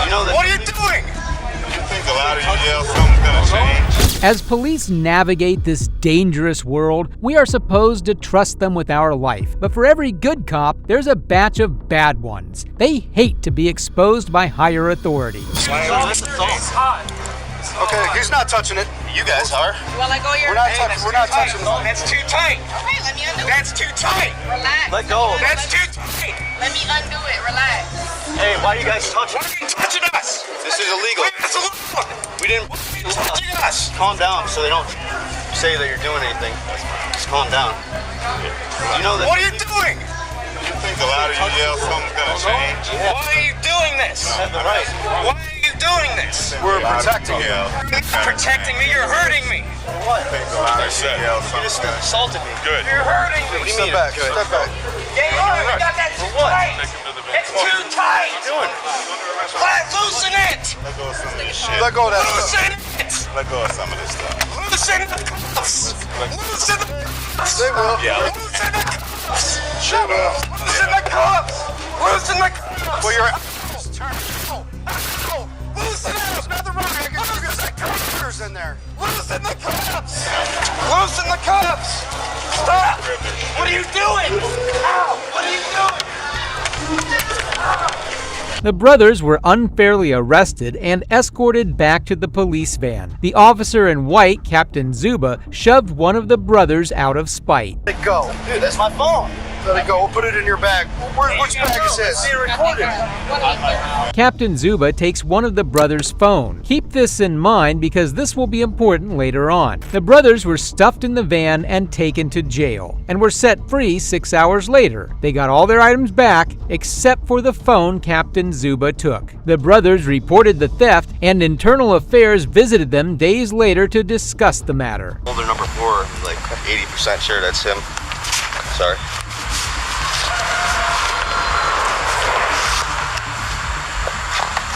You know that. What are you doing? You think a lot of you yell something's gonna change? As police navigate this dangerous world, we are supposed to trust them with our life. But for every good cop, there's a batch of bad ones. They hate to be exposed by higher authority. Okay, he's not touching it. You guys are. You want to let go of your... We're not touching it. That's too tight. Okay, let me undo it. That's too tight. Relax. Let go. That's too tight. Let me undo it. Relax. Hey, why are you guys touching? Why are you touching us? This is illegal. Leave us alone. We didn't. Touching us. Calm down so they don't say that you're doing anything. Just calm down. You know that. What are you doing? You think a lot of you yell something's gonna change? Why are you doing this? You have the right. Why are you doing this? We're protecting you. You're not protecting me. You're hurting me. What? You think a lot of you yell You just something's gonna assaulted me. Good. You're hurting me. What do you Step mean? back. Good. Step back. Yeah, you got that too what? tight. It's too tight. Doing. Loosen it. Let go of some of this shit. Let go of that. Loosen it. Let go of some of this stuff. Loosen the cuffs. Loosen the cuffs. They will. Yeah. Loosen the cuffs. They will. Loosen the cuffs. Loosen the cuffs. Well, you're... Loosen it. There's nothing wrong. I guess there's computers in there. Loosen the cuffs. Loosen the cuffs. Stop. What are you doing? Ow. What are you doing? The brothers were unfairly arrested and escorted back to the police van. The officer in white, Captain Zuba, shoved one of the brothers out of spite. Let it go. Dude, that's my phone. Let it go. We'll put it in your bag. Which bag is this? Being recorded. Captain Zuba takes one of the brothers' phone. Keep this in mind because this will be important later on. The brothers were stuffed in the van and taken to jail and were set free 6 hours later. They got all their items back except for the phone Captain Zuba took. The brothers reported the theft and Internal Affairs visited them days later to discuss the matter. Holder number 4, like 80% sure that's him. Sorry.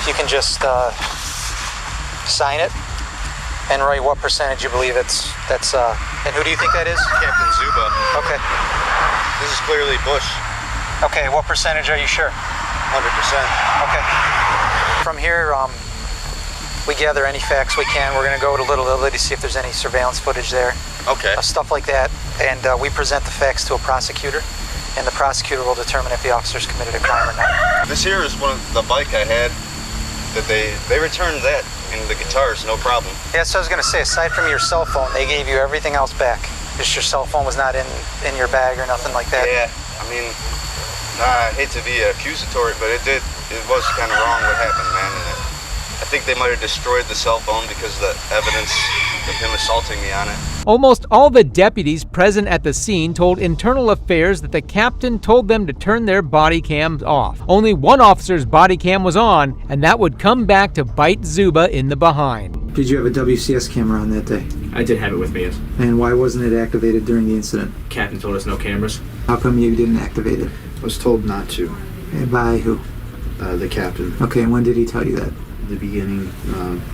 If you can just sign it and write what percentage you believe that's and who do you think that is? Captain Zuba. Okay. This is clearly Bush. Okay, what percentage are you sure? 100%. Okay. From here, we gather any facts we can. We're gonna go to Little Italy to see if there's any surveillance footage there. Okay. Stuff like that. And we present the facts to a prosecutor, and the prosecutor will determine if the officers committed a crime or not. This here is one of the bike I had that they returned that and the guitars, no problem. Yeah, so I was gonna say, aside from your cell phone, they gave you everything else back. Just your cell phone was not in your bag or nothing like that. Yeah, I mean, I hate to be accusatory, but it was kind of wrong what happened, man. And I think they might have destroyed the cell phone because of the evidence of him assaulting me on it. Almost all the deputies present at the scene told Internal Affairs that the captain told them to turn their body cams off. Only one officer's body cam was on, and that would come back to bite Zuba in the behind. Did you have a WCS camera on that day? I did have it with me, yes. And why wasn't it activated during the incident? Captain told us no cameras. How come you didn't activate it? I was told not to. And by who? The captain. Okay, and when did he tell you that? The beginning,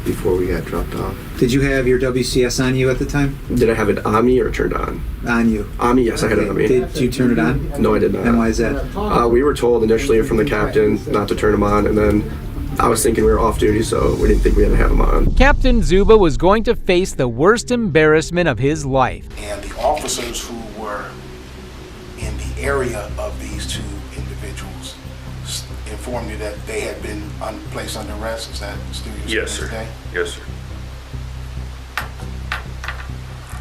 before we got dropped off. Did you have your WCS on you at the time? Did I have it on me or turned on? On you. On me, yes, I had it on me. Did you turn it on? No, I did not. And why is that? We were told initially from the captain not to turn them on, and then I was thinking we were off duty, so we didn't think we had to have them on. Captain Zuba was going to face the worst embarrassment of his life. And the officers who were in the area of these two individuals informed you that they had been placed under arrest. Is that still your Yes, sir. today? Yes, sir.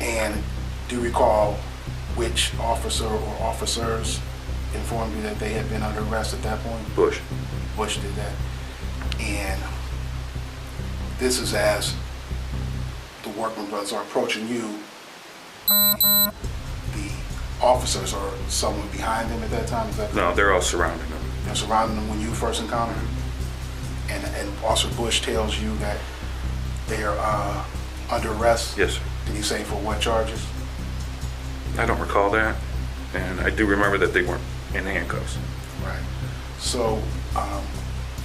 And do you recall which officer or officers informed you that they had been under arrest at that point? Bush. Bush did that. And this is as the workman brothers are approaching you. The officers are someone behind them at that time? Is that No, they're all surrounding them. They're surrounding them when you first encounter them? And Officer Bush tells you that they are under arrest? Yes, sir. Did he say for what charges? I don't recall that, and I do remember that they weren't in handcuffs. Right. So,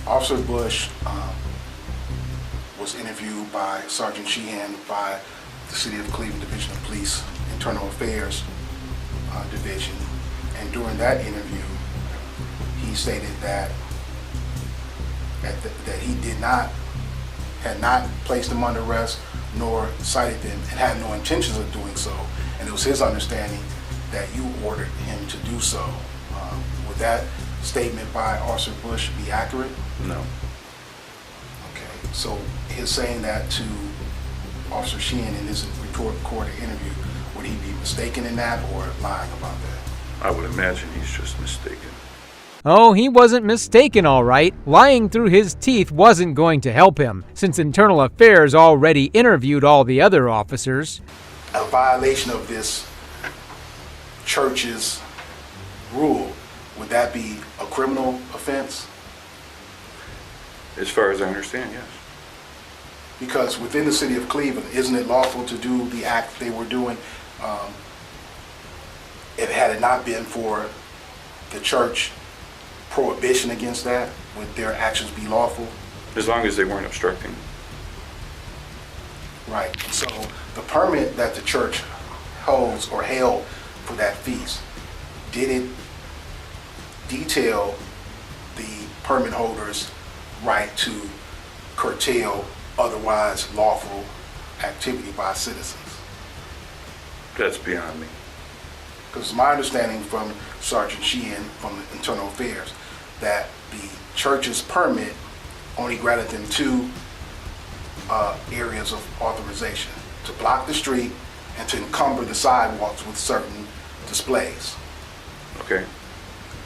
Officer Bush was interviewed by Sergeant Sheehan by the City of Cleveland Division of Police Internal Affairs Division, and during that interview, he stated that that he had not placed them under arrest nor cited them and had no intentions of doing so. And it was his understanding that you ordered him to do so. Would that statement by Officer Bush be accurate? No. Okay, so his saying that to Officer Sheehan in his recorded interview, would he be mistaken in that or lying about that? I would imagine he's just mistaken. Oh, he wasn't mistaken, all right. Lying through his teeth wasn't going to help him, since Internal Affairs already interviewed all the other officers. A violation of this church's rule, would that be a criminal offense? As far as I understand, yes. Because within the city of Cleveland, isn't it lawful to do the act they were doing? If had it not been for the church prohibition against that, would their actions be lawful? As long as they weren't obstructing. Right. So the permit that the church holds or held for that feast, did it detail the permit holder's right to curtail otherwise lawful activity by citizens? That's beyond me. Because my understanding from Sergeant Sheehan from the Internal Affairs that the church's permit only granted them two areas of authorization: to block the street and to encumber the sidewalks with certain displays. Okay.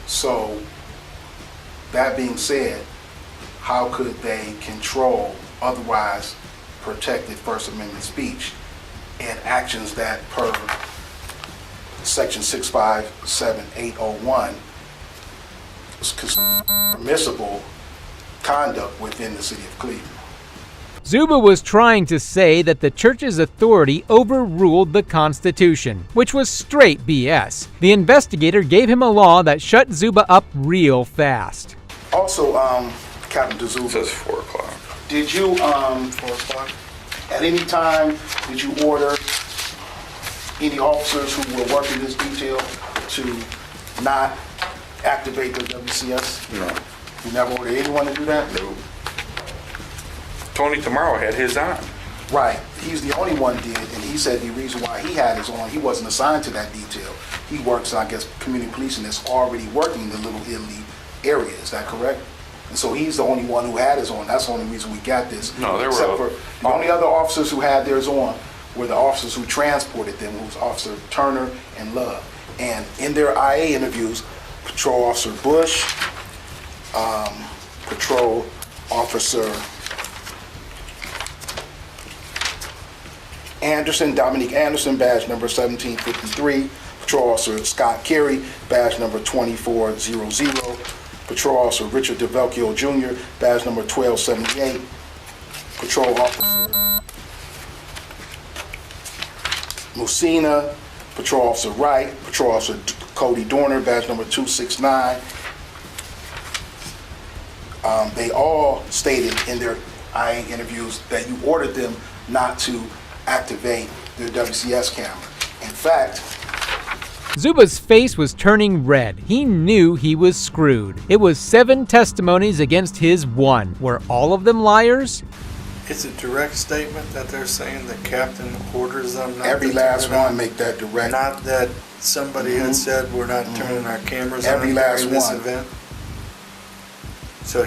So, that being said, how could they control otherwise protected First Amendment speech and actions that, per Section 657801, is permissible conduct within the city of Cleveland? Zuba was trying to say that the church's authority overruled the Constitution, which was straight BS. The investigator gave him a law that shut Zuba up real fast. Also, Captain DeZuba, It says 4 o'clock. did you, 4 o'clock, at any time, did you order any officers who were working this detail to not activate their WCS? No. You never ordered anyone to do that? No. Tony Tomorrow had his on. Right. He's the only one did, and he said the reason why he had his on, he wasn't assigned to that detail. He works, I guess, community policing that's already working in the Little Italy area. Is that correct? And so he's the only one who had his on. That's the only reason we got this. No, there Except were. for the only other officers who had theirs on were the officers who transported them, who was Officer Turner and Love. And in their IA interviews, Patrol Officer Bush, Patrol Officer Anderson, Dominique Anderson, badge number 1753. Patrol Officer Scott Carey, badge number 2400. Patrol Officer Richard DeVelchio Jr., badge number 1278. Patrol Officer Musina, Patrol Officer Wright, Patrol Officer Cody Dorner, badge number 269. They all stated in their IA interviews that you ordered them not to activate their WCS camera. In fact, Zuba's face was turning red. He knew he was screwed. It was 7 testimonies against his 1. Were all of them liars? It's a direct statement that they're saying the captain orders them not every to last turn it on. one make that direct. Not that somebody had said we're not turning our cameras Every on last during this one. event. So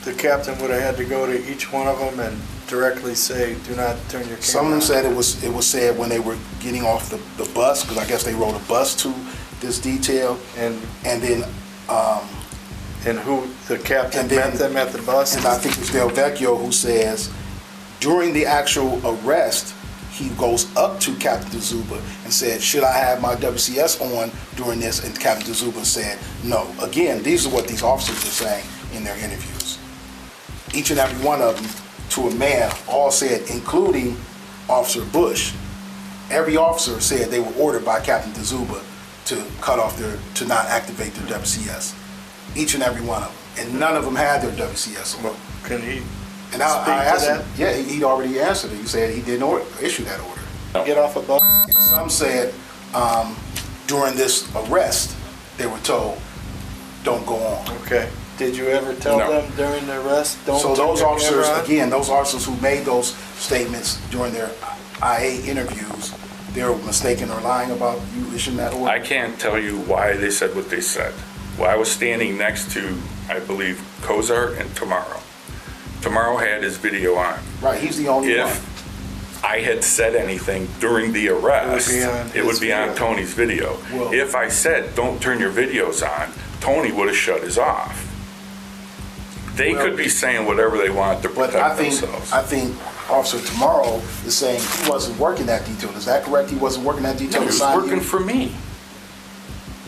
the captain would have had to go to each one of them and directly say, do not turn your camera Some of them on. said it was said when they were getting off the bus, because I guess they rode a bus to this detail, And then who the captain and then- met them at the bus. and I think it's Del Vecchio who says during the actual arrest, he goes up to Captain DeZuba and said, should I have my WCS on during this? And Captain DeZuba said, no. Again, these are what these officers are saying in their interviews. Each and every one of them, to a man, all said, including Officer Bush, every officer said they were ordered by Captain DeZuba to to not activate their WCS. Each and every one of them. And none of them had their WCS on. Well, can he And speak I to asked that? him, yeah, he'd already answered it. He said he didn't issue that order. Get off a bus? And some said during this arrest, they were told, don't go on. Okay. Did you ever tell No. them during the arrest, don't So turn those your officers, camera on? again, those officers who made those statements during their IA interviews, they're mistaken or lying about you issuing that order? I can't tell you why they said what they said. Well, I was standing next to, I believe, Kozar and Tomorrow. Tomorrow had his video on. Right, he's the only one. If I had said anything during the arrest, it would be on Tony's video. Well- If I said, don't turn your videos on, Tony would have shut his off. They Well, could be saying whatever they want to But protect themselves. I think Officer Tomorrow is saying he wasn't working that detail. Is that correct? He wasn't working that detail? He to was sign working you? for me.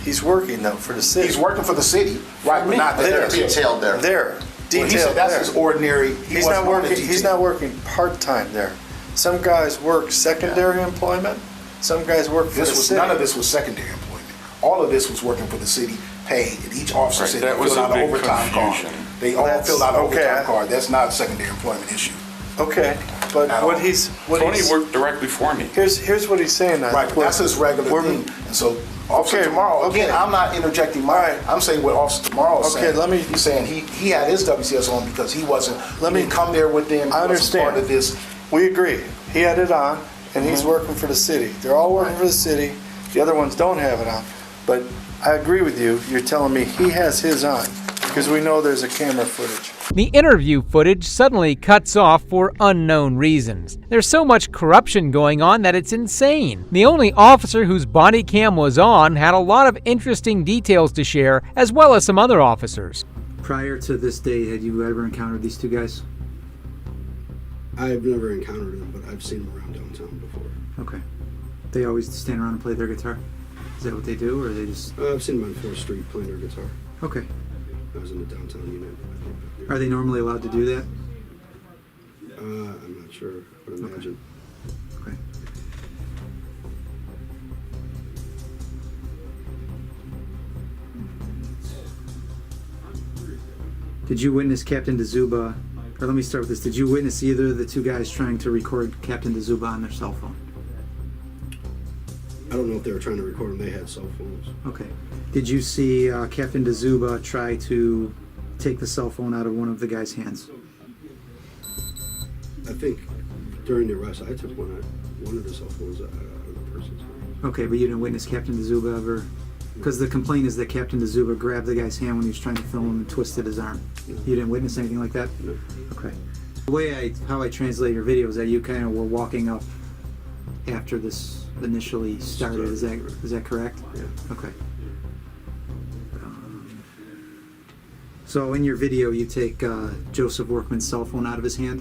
He's working though for the city. He's working for the city, right, but not There. detailed there. There. Well, he Detailed said that's there. his ordinary. He's not working. He's not working part-time there. Some guys work secondary employment. Some guys work for This the was city. none of this was secondary employment. All of this was working for the city, paid, and each officer Right, said that they was filled a out an big overtime card. confusion. They all That's- filled out an okay. overtime card. That's not a secondary employment issue. Okay, but At what all. he's Tony worked directly for me. here's what he's saying. Right, but that's his regular we're- thing. And so Officer Okay, Tomorrow, again, okay. I'm not interjecting mine. I'm saying what Officer Tomorrow is Okay, saying. let me- He's saying he had his WCS on because he wasn't, Let he me- didn't come there with them. I He wasn't understand. part of this. We agree. He had it on, and he's Mm-hmm. working for the city. They're all working for the city. The other ones don't have it on. But I agree with you. You're telling me he has his on because we know there's a camera footage. The interview footage suddenly cuts off for unknown reasons. There's so much corruption going on that it's insane. The only officer whose body cam was on had a lot of interesting details to share, as well as some other officers. Prior to this day, had you ever encountered these two guys? I've never encountered them, but I've seen them around downtown before. Okay. They always stand around and play their guitar? Is that what they do, or they just... I've seen them on 4th Street playing their guitar. Okay. I was in the downtown unit. Are they normally allowed to do that? I'm not sure. I would imagine. Okay. Did you witness Captain DeZuba, or let me start with this, did you witness either of the two guys trying to record Captain DeZuba on their cell phone? I don't know if they were trying to record them. They had cell phones. Okay. Did you see Captain DeZuba try to take the cell phone out of one of the guy's hands? I think during the arrest, I took one of the cell phones out of the person's hand. Okay, but you didn't witness Captain DeZuba ever... Because the complaint is that Captain DeZuba grabbed the guy's hand when he was trying to film him and twisted his arm. You didn't witness anything like that? No. Okay. The way how I translate your video is that you kind of were walking up after this initially started. Is that correct? Yeah. Okay. So in your video, you take Joseph Workman's cell phone out of his hand.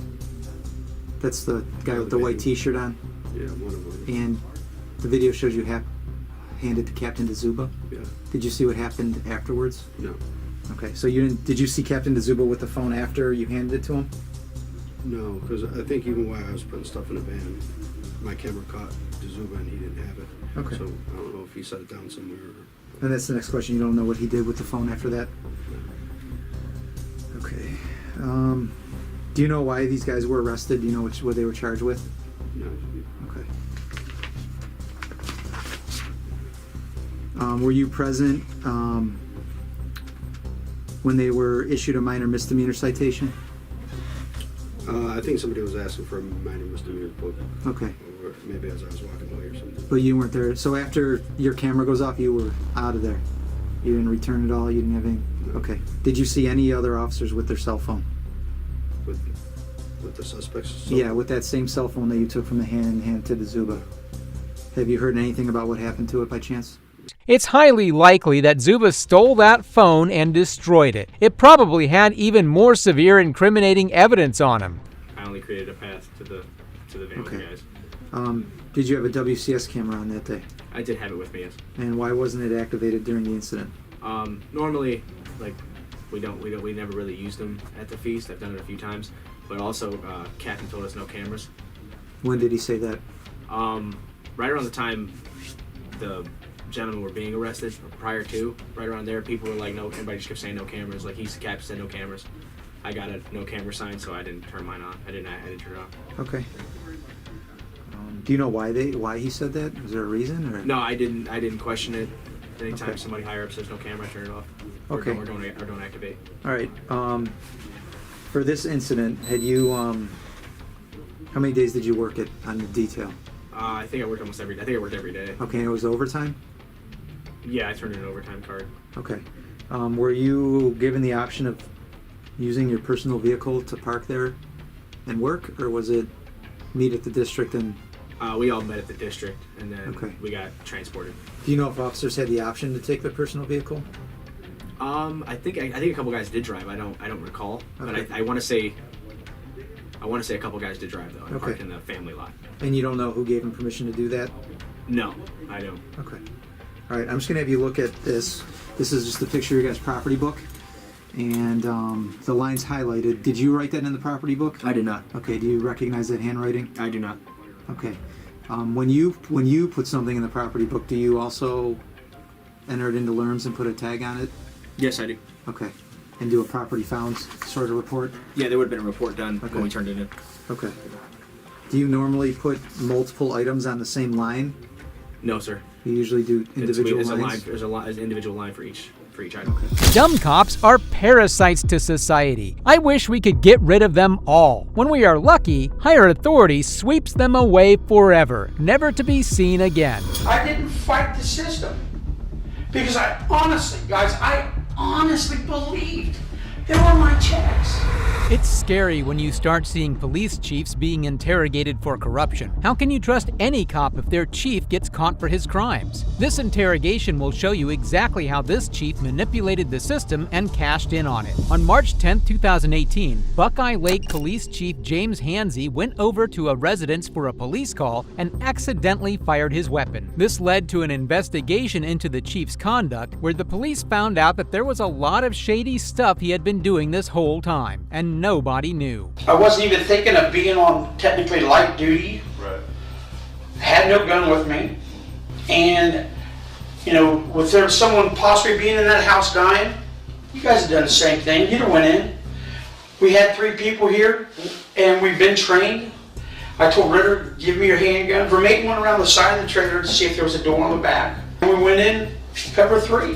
That's the guy with the white T-shirt on. Yeah, one of them. And the video shows you handed to Captain DeZuba. Yeah. Did you see what happened afterwards? No. Okay, so you didn't. Did you see Captain DeZuba with the phone after you handed it to him? No, because I think even while I was putting stuff in the van, my camera caught DeZuba and he didn't have it. Okay. So I don't know if he set it down somewhere. And that's the next question. You don't know what he did with the phone after that? Okay. Do you know why these guys were arrested? Do you know what they were charged with? No. Okay. Were you present when they were issued a minor misdemeanor citation? I think somebody was asking for a minor misdemeanor book. Okay. Or maybe as I was walking away or something. But you weren't there. So after your camera goes off, you were out of there. You didn't return at all. You didn't have any. Okay. Did you see any other officers with their cell phone? With the suspects? Yeah, with that same cell phone that you took from the hand to the Zuba. Have you heard anything about what happened to it by chance? It's highly likely that Zuba stole that phone and destroyed it. It probably had even more severe incriminating evidence on him. I only created a path to the van with you guys. Did you have a WCS camera on that day? I did have it with me, yes. And why wasn't it activated during the incident? Normally, like, we never really used them at the feast. I've done it a few times, but also Captain told us no cameras. When did he say that? Right around the time the gentlemen were being arrested, or prior to, right around there, people were like, no, everybody just kept saying no cameras. Like, the captain said no cameras. I got a no camera sign, so I didn't turn mine on. I didn't turn it off. Okay. Do you know why he said that? Was there a reason? Or? No, I didn't question it. Anytime Okay. somebody higher up says no camera, I turn it off. Okay. Or don't activate. All right. For this incident, had you how many days did you work on the detail? I think I worked almost every day. I think I worked every day. Okay, it was overtime? Yeah, I turned in an overtime card. Okay. Were you given the option of using your personal vehicle to park there and work, or was it meet at the district and... We all met at the district, and then Okay. we got transported. Do you know if officers had the option to take their personal vehicle? I think a couple guys did drive. I don't recall, but Okay. I want to say a couple guys did drive though. I parked in the family lot. And you don't know who gave them permission to do that? No, I don't. Okay. All right, I'm just gonna have you look at this. This is just a picture of your guys' property book, and the line's highlighted. Did you write that in the property book? I did not. Okay. Do you recognize that handwriting? I do not. Okay. When you put something in the property book, do you also enter it into LERMS and put a tag on it? Yes, I do. Okay. And do a property found sort of report? Yeah, there would have been a report done when we turned it in. Okay. Do you normally put multiple items on the same line? No, sir. You usually do individual lines? There's an individual line for each item. Dumb cops are parasites to society. I wish we could get rid of them all. When we are lucky, higher authority sweeps them away forever, never to be seen again. I didn't fight the system because I honestly believed they were my checks. It's scary when you start seeing police chiefs being interrogated for corruption. How can you trust any cop if their chief gets caught for his crimes? This interrogation will show you exactly how this chief manipulated the system and cashed in on it. On March 10, 2018, Buckeye Lake Police Chief James Hansey went over to a residence for a police call and accidentally fired his weapon. This led to an investigation into the chief's conduct, where the police found out that there was a lot of shady stuff he had been doing this whole time, and nobody knew. I wasn't even thinking of being on technically light duty. Right. Had no gun with me. And, you know, with there someone possibly being in that house dying, you guys have done the same thing. You'd have went in. We had 3 people here, and we've been trained. I told Ritter, give me your handgun. Vermaiden went around the side of the trailer to see if there was a door on the back. And we went in, cover 3.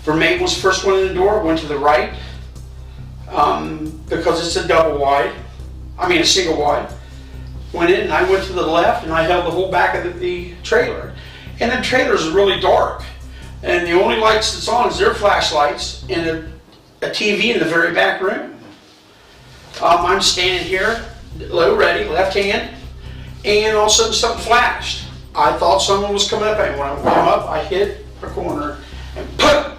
Vermaiden was the first one in the door, went to the right. Because it's a single wide. Went in and I went to the left and I held the whole back of the trailer. And the trailer is really dark. And the only lights that's on is their flashlights and a TV in the very back room. I'm standing here, low ready, left hand, and all of a sudden something flashed. I thought someone was coming up at me. When I came up, I hit a corner and put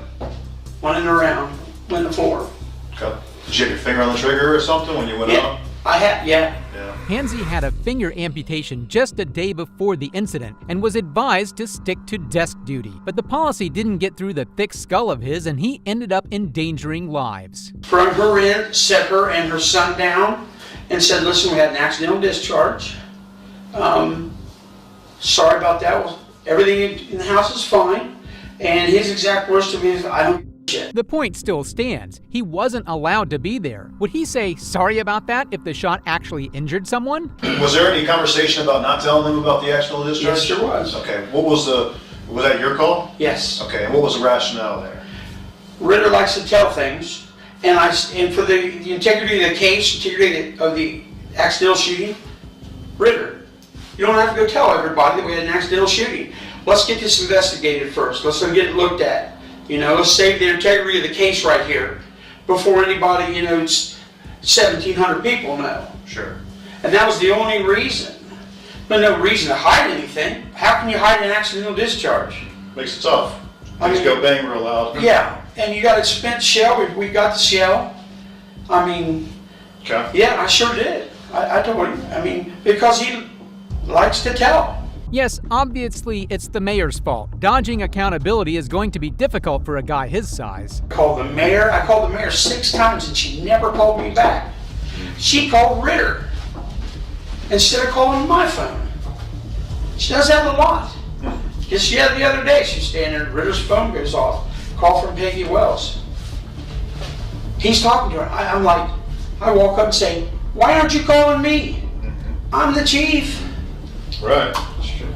went in the round, went in the floor. Okay. Did you have your finger on the trigger or something when you went up? I had, yeah. Hansey had a finger amputation just a day before the incident and was advised to stick to desk duty. But the policy didn't get through the thick skull of his, and he ended up endangering lives. From her end, set her and her son down and said, listen, we had an accidental discharge. Sorry about that. Everything in the house is fine. And his exact words to me is, I don't give a shit. The point still stands. He wasn't allowed to be there. Would he say sorry about that if the shot actually injured someone? Was there any conversation about not telling them about the accidental discharge? Yes, there was. Okay. Was that your call? Yes. Okay. And what was the rationale there? Ritter likes to tell things, and for the integrity of the case, integrity of the accidental shooting, Ritter, you don't have to go tell everybody that we had an accidental shooting. Let's get this investigated first. Let's get it looked at. Let's save the integrity of the case right here before anybody, it's 1,700 people know. Sure. And that was the only reason. But no reason to hide anything. How can you hide an accidental discharge? Makes it tough. Things go bang real loud. Yeah, and you got a spent shell. We got the shell. Okay. Yeah, I sure did. I told him. Because he likes to tell. Yes, obviously it's the mayor's fault. Dodging accountability is going to be difficult for a guy his size. I called the mayor 6 times and she never called me back. She called Ritter instead of calling my phone. She does that a lot. Because she had the other day, she's standing there, Ritter's phone goes off. Call from Peggy Wells. He's talking to her. I walk up and say, why aren't you calling me? I'm the chief. Right. That's true.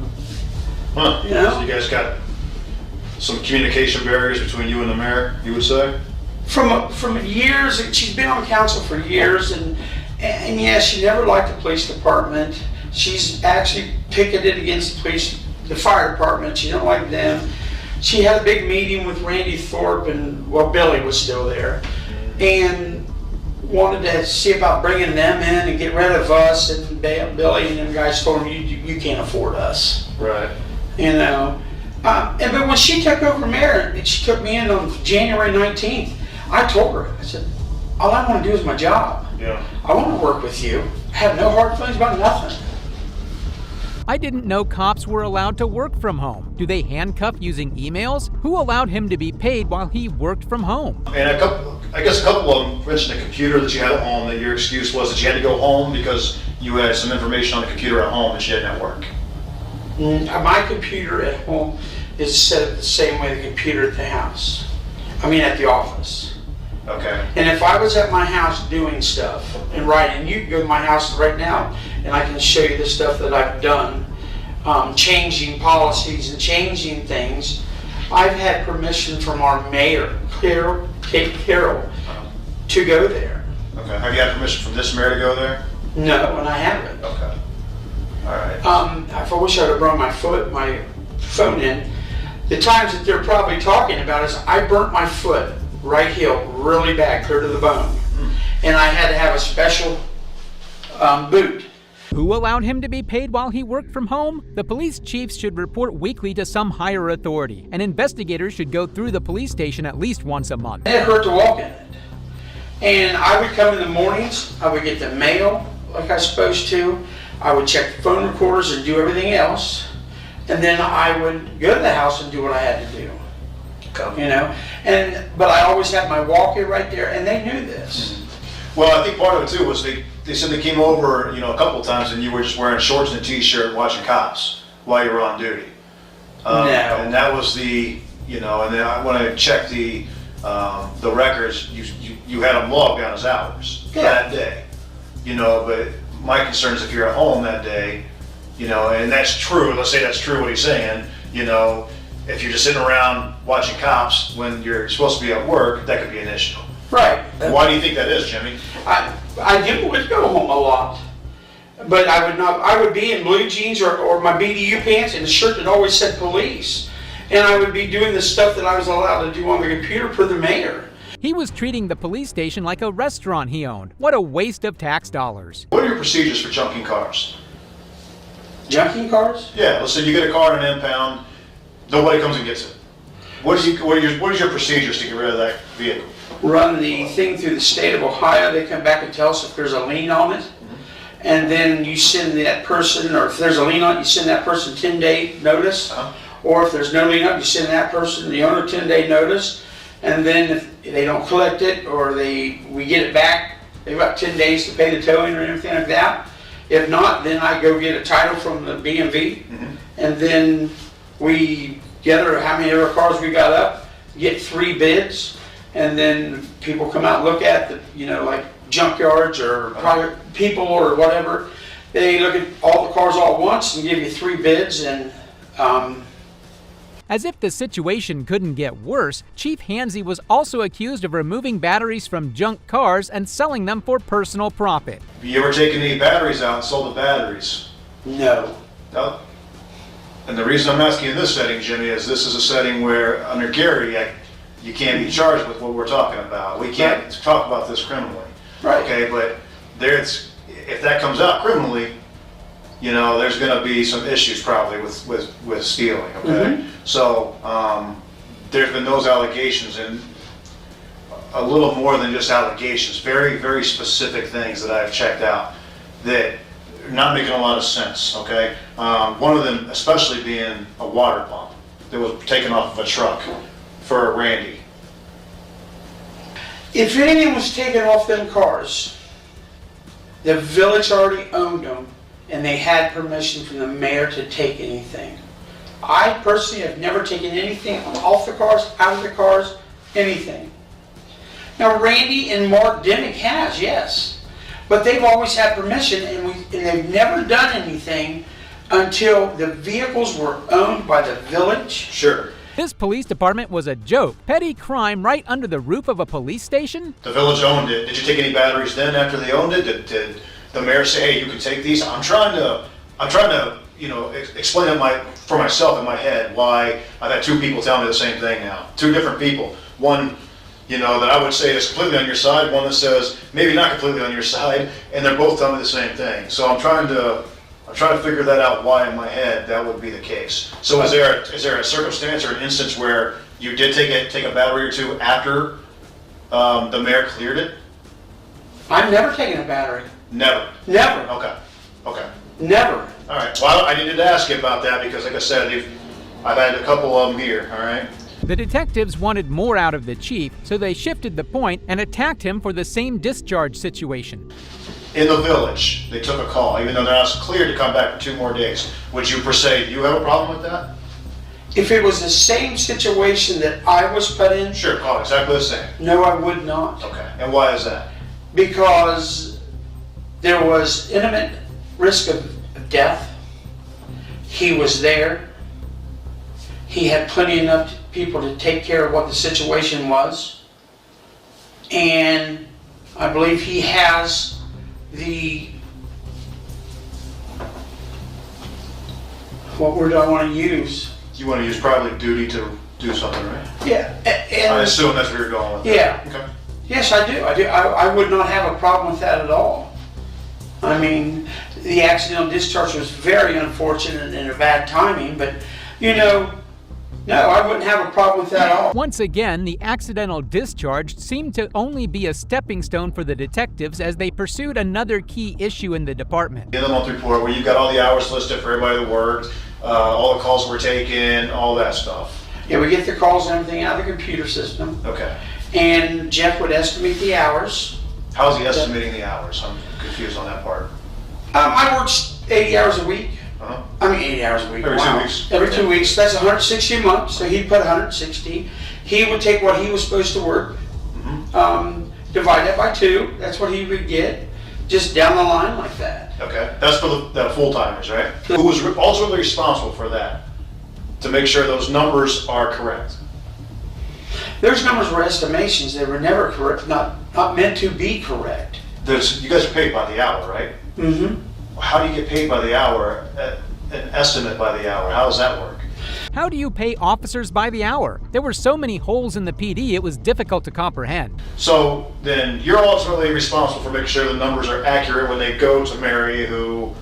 Huh. So you guys got some communication barriers between you and the mayor, you would say? From years, she's been on council for years, and yeah, she never liked the police department. She's actually picketed against the fire department. She don't like them. She had a big meeting with Randy Thorpe, and well, Billy was still there, and wanted to see about bringing them in and get rid of us. And Billy and them guys told him, you can't afford us. Right. You know. But when she took over mayor, and she took me in on January 19th, I told her, I said, all I want to do is my job. Yeah. I want to work with you. I have no hard feelings about nothing. I didn't know cops were allowed to work from home. Do they handcuff using emails? Who allowed him to be paid while he worked from home? And I guess a couple of them mentioned the computer that you had at home, that your excuse was that you had to go home because you had some information on the computer at home that you didn't at work. My computer at home is set up the same way the computer at the house. I mean, at the office. Okay. And if I was at my house doing stuff and writing, you can go to my house right now and I can show you the stuff that I've done, changing policies and changing things. I've had permission from our mayor, Kate Carroll, to go there. Okay. Have you had permission from this mayor to go there? No, and I haven't. Okay. All right. I wish I'd have brought my phone in. The times that they're probably talking about is I burnt my foot right heel really bad, clear to the bone, and I had to have a special boot. Who allowed him to be paid while he worked from home? The police chiefs should report weekly to some higher authority, and investigators should go through the police station at least once a month. It hurt to walk in it. And I would come in the mornings, I would get the mail like I was supposed to, I would check the phone recorders and do everything else, and then I would go to the house and do what I had to do. You know, but I always had my walkie right there, and they knew this. Well, I think part of it too was they said they came over, you know, a couple of times, and you were just wearing shorts and a t-shirt watching cops while you were on duty. No. And that was the, you know, and then when I checked the records, you had him log down his hours for that day. You know, but my concern is if you're at home that day, you know, and that's true. Let's say that's true what he's saying. You know, if you're just sitting around watching cops when you're supposed to be at work, that could be an issue. Right. Why do you think that is, Jimmy? I would go home a lot, but I would not. I would be in blue jeans or my BDU pants and a shirt that always said police, and I would be doing the stuff that I was allowed to do on the computer per the mayor. He was treating the police station like a restaurant he owned. What a waste of tax dollars. What are your procedures for junking cars? Junking cars? Yeah, let's say you get a car in an impound, nobody comes and gets it. What is your procedures to get rid of that vehicle? Run the thing through the state of Ohio. They come back and tell us if there's a lien on it. And then you send that person, or if there's a lien on it, you send that person 10-day notice. Or if there's no lien on it, you send that person, the owner, 10-day notice. And then if they don't collect it, or we get it back, they've got 10 days to pay the towing or anything like that. If not, then I go get a title from the BMV, and then we gather how many other cars we got up, get 3 bids, and then people come out and look at the, you know, like junkyards or private people or whatever. They look at all the cars all at once and give you 3 bids, and As if the situation couldn't get worse, Chief Hansey was also accused of removing batteries from junk cars and selling them for personal profit. Have you ever taken any batteries out and sold the batteries? No. No? And the reason I'm asking in this setting, Jimmy, is this is a setting where under Gary Act, you can't be charged with what we're talking about. We can't talk about this criminally. Right. Okay, but if that comes out criminally, you know, there's going to be some issues probably with stealing, okay? So there's been those allegations, and a little more than just allegations, very, very specific things that I've checked out that are not making a lot of sense, okay? One of them especially being a water pump that was taken off of a truck for Randy. If anything was taken off them cars, the village already owned them, and they had permission from the mayor to take anything. I personally have never taken anything off the cars, out of the cars, anything. Now Randy and Mark Dimmick has, yes, but they've always had permission, and they've never done anything until the vehicles were owned by the village. Sure. This police department was a joke. Petty crime right under the roof of a police station? The village owned it. Did you take any batteries then after they owned it? Did the mayor say, hey, you can take these? I'm trying to, explain it for myself in my head why I've had two people tell me the same thing now. Two different people. One, that I would say is completely on your side. One that says maybe not completely on your side, and they're both telling me the same thing. So I'm trying to figure that out why in my head that would be the case. So is there a circumstance or an instance where you did take a battery or two after the mayor cleared it? I've never taken a battery. Never. Never. Okay. Never. All right. Well, I needed to ask you about that because, like I said, I've had a couple of them here. All right. The detectives wanted more out of the chief, so they shifted the point and attacked him for the same discharge situation. In the village, they took a call, even though they're not cleared to come back for 2 more days. Would you per se, do you have a problem with that? If it was the same situation that I was put in, Sure, call exactly the same. no, I would not. Okay. And why is that? Because there was imminent risk of death. He was there. He had plenty enough people to take care of what the situation was. And I believe he has what word do I want to use? You want to use probably duty to do something, right? Yeah. I assume that's where you're going with that. Yeah. Okay. Yes, I do. I would not have a problem with that at all. I mean, the accidental discharge was very unfortunate and a bad timing, but, no, I wouldn't have a problem with that at all. Once again, the accidental discharge seemed to only be a stepping stone for the detectives as they pursued another key issue in the department. In the month report where you've got all the hours listed for everybody that worked, all the calls were taken, all that stuff. Yeah, we get the calls and everything out of the computer system. Okay. And Jeff would estimate the hours. How's he estimating the hours? I'm confused on that part. I worked 80 hours a week. Uh-huh. 80 hours a week. Every 2 weeks. Every 2 weeks. That's 160 a month, so he'd put 160. He would take what he was supposed to work, divide that by 2. That's what he would get, just down the line like that. Okay. That's for the full-timers, right? Who was ultimately responsible for that, to make sure those numbers are correct? Those numbers were estimations. They were never correct, not meant to be correct. You guys are paid by the hour, right? Mm-hmm. How do you get paid by the hour, an estimate by the hour? How does that work? How do you pay officers by the hour? There were so many holes in the PD, it was difficult to comprehend. So then you're ultimately responsible for making sure the numbers are accurate when they go to Mary, who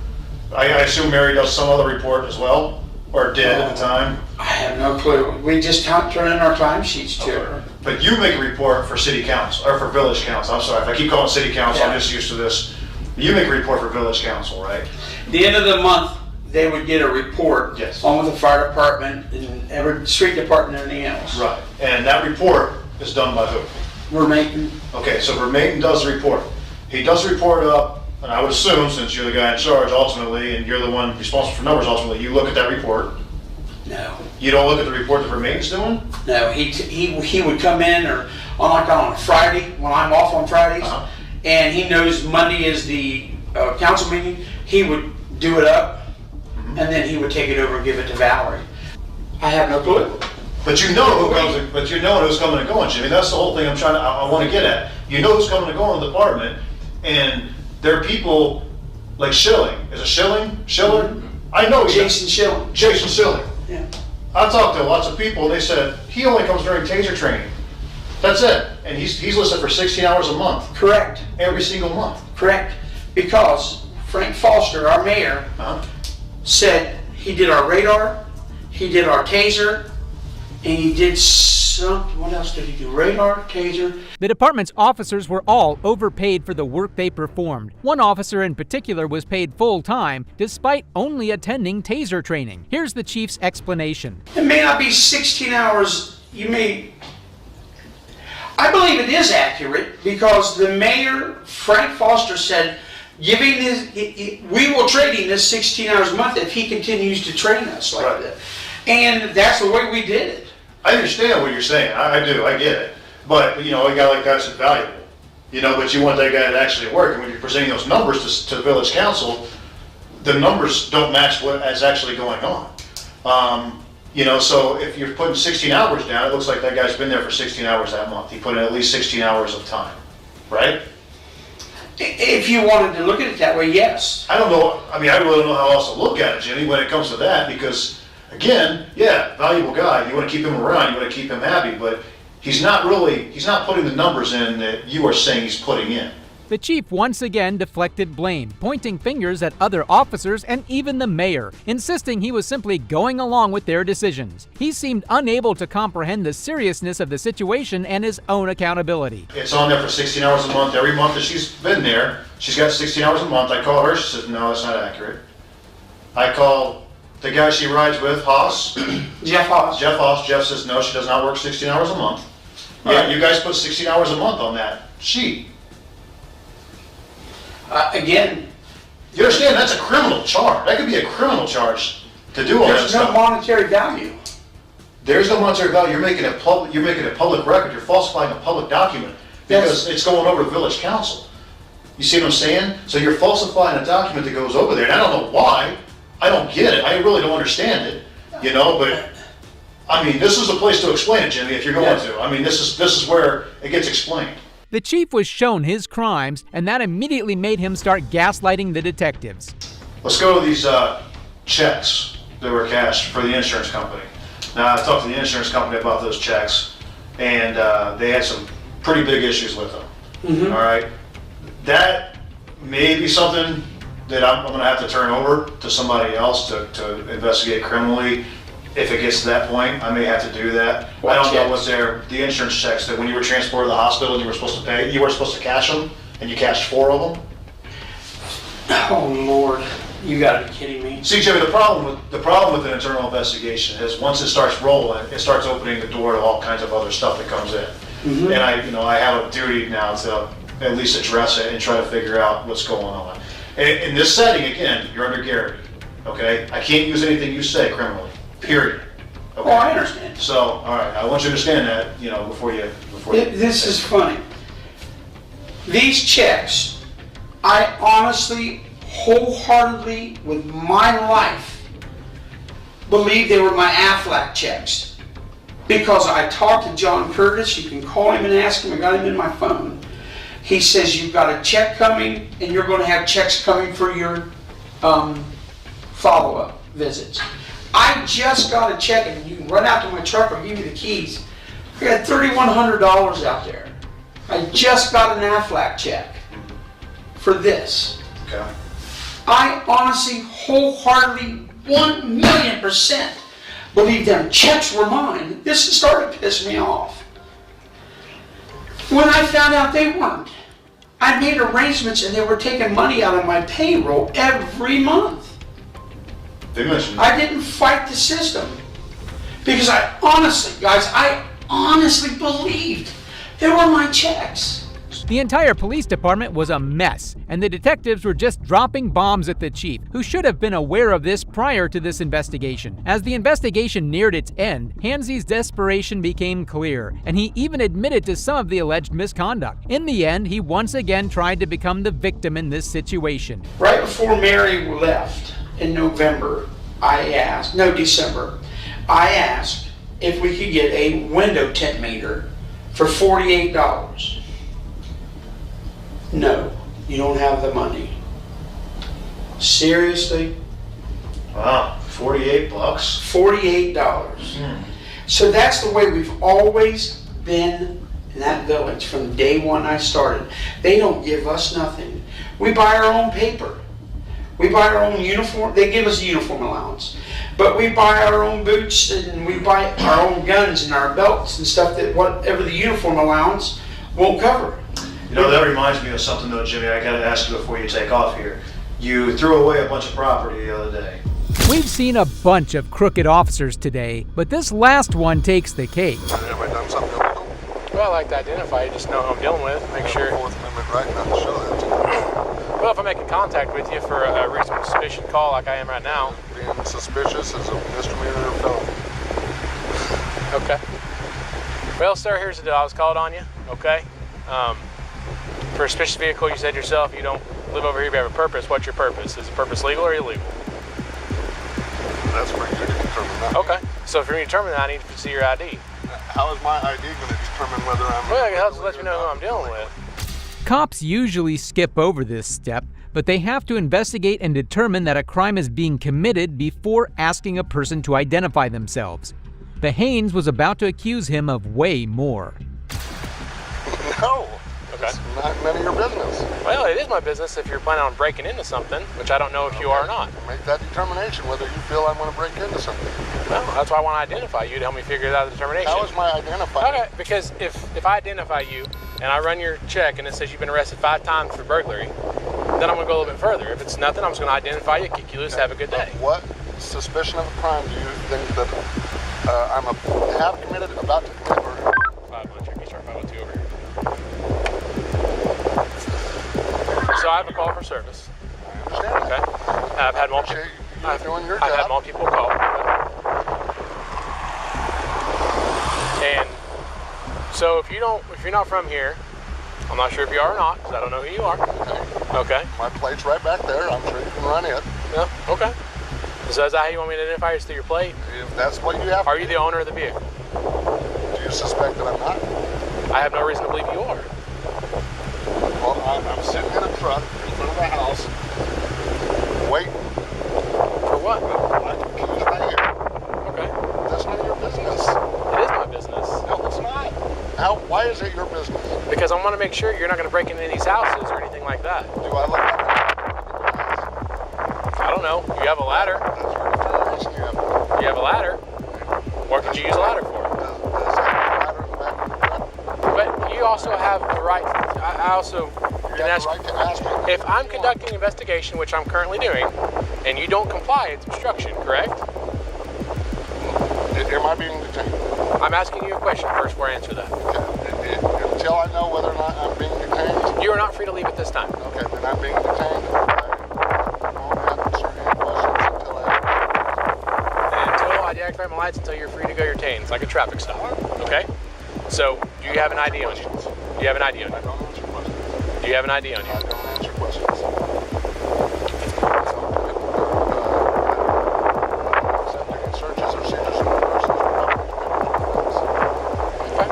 I assume Mary does some other report as well, or did at the time? I have no clue. We just turn in our timesheets to her. But you make a report for city council, or for village council. I'm sorry, if I keep calling it city council, I'm just used to this. You make a report for village council, right? The end of the month, they would get a report. Yes. On with the fire department and every street department and everything else. Right. And that report is done by who? Vermaeten. Okay, so Vermaeten does the report. He does the report up, and I would assume, since you're the guy in charge ultimately, and you're the one responsible for numbers ultimately, you look at that report. No. You don't look at the report that Vermaeten's doing? No, he would come in or on a Friday when I'm off on Fridays, and he knows Monday is the council meeting. He would do it up, and then he would take it over and give it to Valerie. I have no clue. But you know who comes. But you know who's coming and going, Jimmy. That's the whole thing I want to get at. You know who's coming and going in the department, and there are people like Schilling. Is it Schilling? Schiller? I know Jason Schilling. Jason Schilling. Yeah. I talked to lots of people, and they said he only comes during taser training. That's it. And he's listed for 16 hours a month. Correct. Every single month. Correct. Because Frank Foster, our mayor, said he did our radar, he did our taser, and he did something. What else did he do? Radar, taser. The department's officers were all overpaid for the work they performed. One officer in particular was paid full-time, despite only attending taser training. Here's the chief's explanation. It may not be 16 hours. I believe it is accurate because the mayor, Frank Foster, said, we will trade him this 16 hours a month if he continues to train us like that. And that's the way we did it. I understand what you're saying. I do. I get it. But, a guy like that's invaluable. But you want that guy to actually work. And when you're presenting those numbers to the village council, the numbers don't match what is actually going on. You know, so if you're putting 16 hours down, it looks like that guy's been there for 16 hours that month. He put in at least 16 hours of time, right? If you wanted to look at it that way, yes. I don't know, I mean, I really don't know how else to look at it, Jimmy, when it comes to that, because, again, yeah, valuable guy, you want to keep him around, you want to keep him happy, but he's not putting the numbers in that you are saying he's putting in. The chief once again deflected blame, pointing fingers at other officers and even the mayor, insisting he was simply going along with their decisions. He seemed unable to comprehend the seriousness of the situation and his own accountability. It's on there for 16 hours a month. Every month that she's been there, she's got 16 hours a month. I call her, she says, no, that's not accurate. I call the guy she rides with, Haas. Jeff Haas. Jeff says, no, she does not work 16 hours a month. Yeah, you guys put 16 hours a month on that sheet. Again, you understand that's a criminal charge. That could be a criminal charge to do all that stuff. There's no monetary value. There's no monetary value. You're making it public. You're making a public record. You're falsifying a public document because it's going over to village council. You see what I'm saying? So you're falsifying a document that goes over there, and I don't know why. I don't get it. I really don't understand it. You know, but I mean, this is a place to explain it, Jimmy. If you're going to, I mean, this is where it gets explained. The chief was shown his crimes, and that immediately made him start gaslighting the detectives. Let's go to these checks that were cashed for the insurance company. Now, I talked to the insurance company about those checks, and they had some pretty big issues with them. Mm-hmm. All right? That may be something that I'm going to have to turn over to somebody else to investigate criminally. If it gets to that point, I may have to do that. I don't know what's there. The insurance checks that when you were transported to the hospital and you were supposed to pay, you were supposed to cash them, and you cashed 4 of them. Oh Lord, you got to be kidding me. See, Jimmy, the problem with an internal investigation is once it starts rolling, it starts opening the door to all kinds of other stuff that comes in. Mm-hmm. And I have a duty now to at least address it and try to figure out what's going on. In this setting, again, you're under Garrity. Okay, I can't use anything you say criminally. Period. Okay. Oh, I understand. So, all right, I want you to understand that, before you. This is funny. These checks, I honestly, wholeheartedly, with my life, believe they were my Aflac checks. Because I talked to John Curtis, you can call him and ask him, I got him in my phone. He says, you've got a check coming, and you're going to have checks coming for your follow-up visits. I just got a check, and you can run out to my truck or give me the keys. I got $3,100 out there. I just got an Aflac check for this. Okay. I honestly, wholeheartedly, 1,000,000% believe them checks were mine. This has started to piss me off. When I found out they weren't, I made arrangements and they were taking money out of my payroll every month. I didn't fight the system because I honestly believed they were my checks. The entire police department was a mess, and the detectives were just dropping bombs at the chief, who should have been aware of this prior to this investigation. As the investigation neared its end, Hansi's desperation became clear, and he even admitted to some of the alleged misconduct. In the end, he once again tried to become the victim in this situation. Right before Mary left, in December, I asked if we could get a window tint meter for $48. No, you don't have the money. Seriously? Wow, $48? $48. So that's the way we've always been in that village from day one I started. They don't give us nothing. We buy our own paper. We buy our own uniform. They give us a uniform allowance. But we buy our own boots and we buy our own guns and our belts and stuff that whatever the uniform allowance won't cover. That reminds me of something though, Jimmy, I gotta ask you before you take off here. You threw away a bunch of property the other day. We've seen a bunch of crooked officers today, but this last one takes the cake. Anybody done something illegal? Well, I like to identify you, just know who I'm dealing with, make sure. Fourth Amendment right now to show that to you. Well, if I make a contact with you for a reasonable suspicion call like I am right now. Being suspicious is a misdemeanor or felony. Okay. Well, sir, here's the deal. I was called on you, okay? For a suspicious vehicle, you said yourself you don't live over here, you have a purpose. What's your purpose? Is the purpose legal or illegal? That's for you to determine that. Okay. So for me to determine that, I need to see your ID. How is my ID going to determine whether I'm... Well, it helps let me know who I'm dealing with. Cops usually skip over this step, but they have to investigate and determine that a crime is being committed before asking a person to identify themselves. The Haynes was about to accuse him of way more. No. Okay. It's not none of your business. Well, it is my business if you're planning on breaking into something, which I don't know if you are or not. Make that determination whether you feel I'm going to break into something. Well, that's why I want to identify you to help me figure out the determination. How is my identifying? Okay, because if I identify you and I run your check and it says you've been arrested 5 times for burglary, then I'm going to go a little bit further. If it's nothing, I'm just going to identify you, kick you loose, have a good day. What suspicion of a crime do you think that have committed, about to commit, or... 500, HR 502 over here. So I have a call for service. I understand. Okay. I've had multiple. You're doing your I've job. had multiple calls. And so if you're not from here, I'm not sure if you are or not, because I don't know who you are. Okay. My plate's right back there. I'm sure you can run it. Yeah. Okay. So is that how you want me to identify you, through your plate? If that's what you have. Are you the owner of the vehicle? Do you suspect that I'm not? I have no reason to believe you are. Well, I'm sitting in a truck in front of the house, waiting. For what? I'm accused right here. Okay. That's none of your business. It is my business. No, it's not. Why is it your business? Because I want to make sure you're not going to break into these houses or anything like that. Do I look like I don't know. You have a ladder. That's your determination you have. You have a ladder. What could you use a ladder for? Does that ladder in the back of your truck? But you also have the right. I also You have the right to ask me. If I'm conducting an investigation, which I'm currently doing, and you don't comply, it's obstruction, correct? Am I being detained? I'm asking you a question first before I answer that. Okay. Until I know whether or not I'm being detained. You are not free to leave at this time. Okay, then I'm being detained. I won't answer any questions until I deactivate my lights until you're free to go your detained. It's like a traffic stop. Okay? So, do you have an ID on you? Do you have an ID on you? I don't answer questions. Do you have an ID on you? I don't answer questions. Accepting searches or seizures from persons without Okay.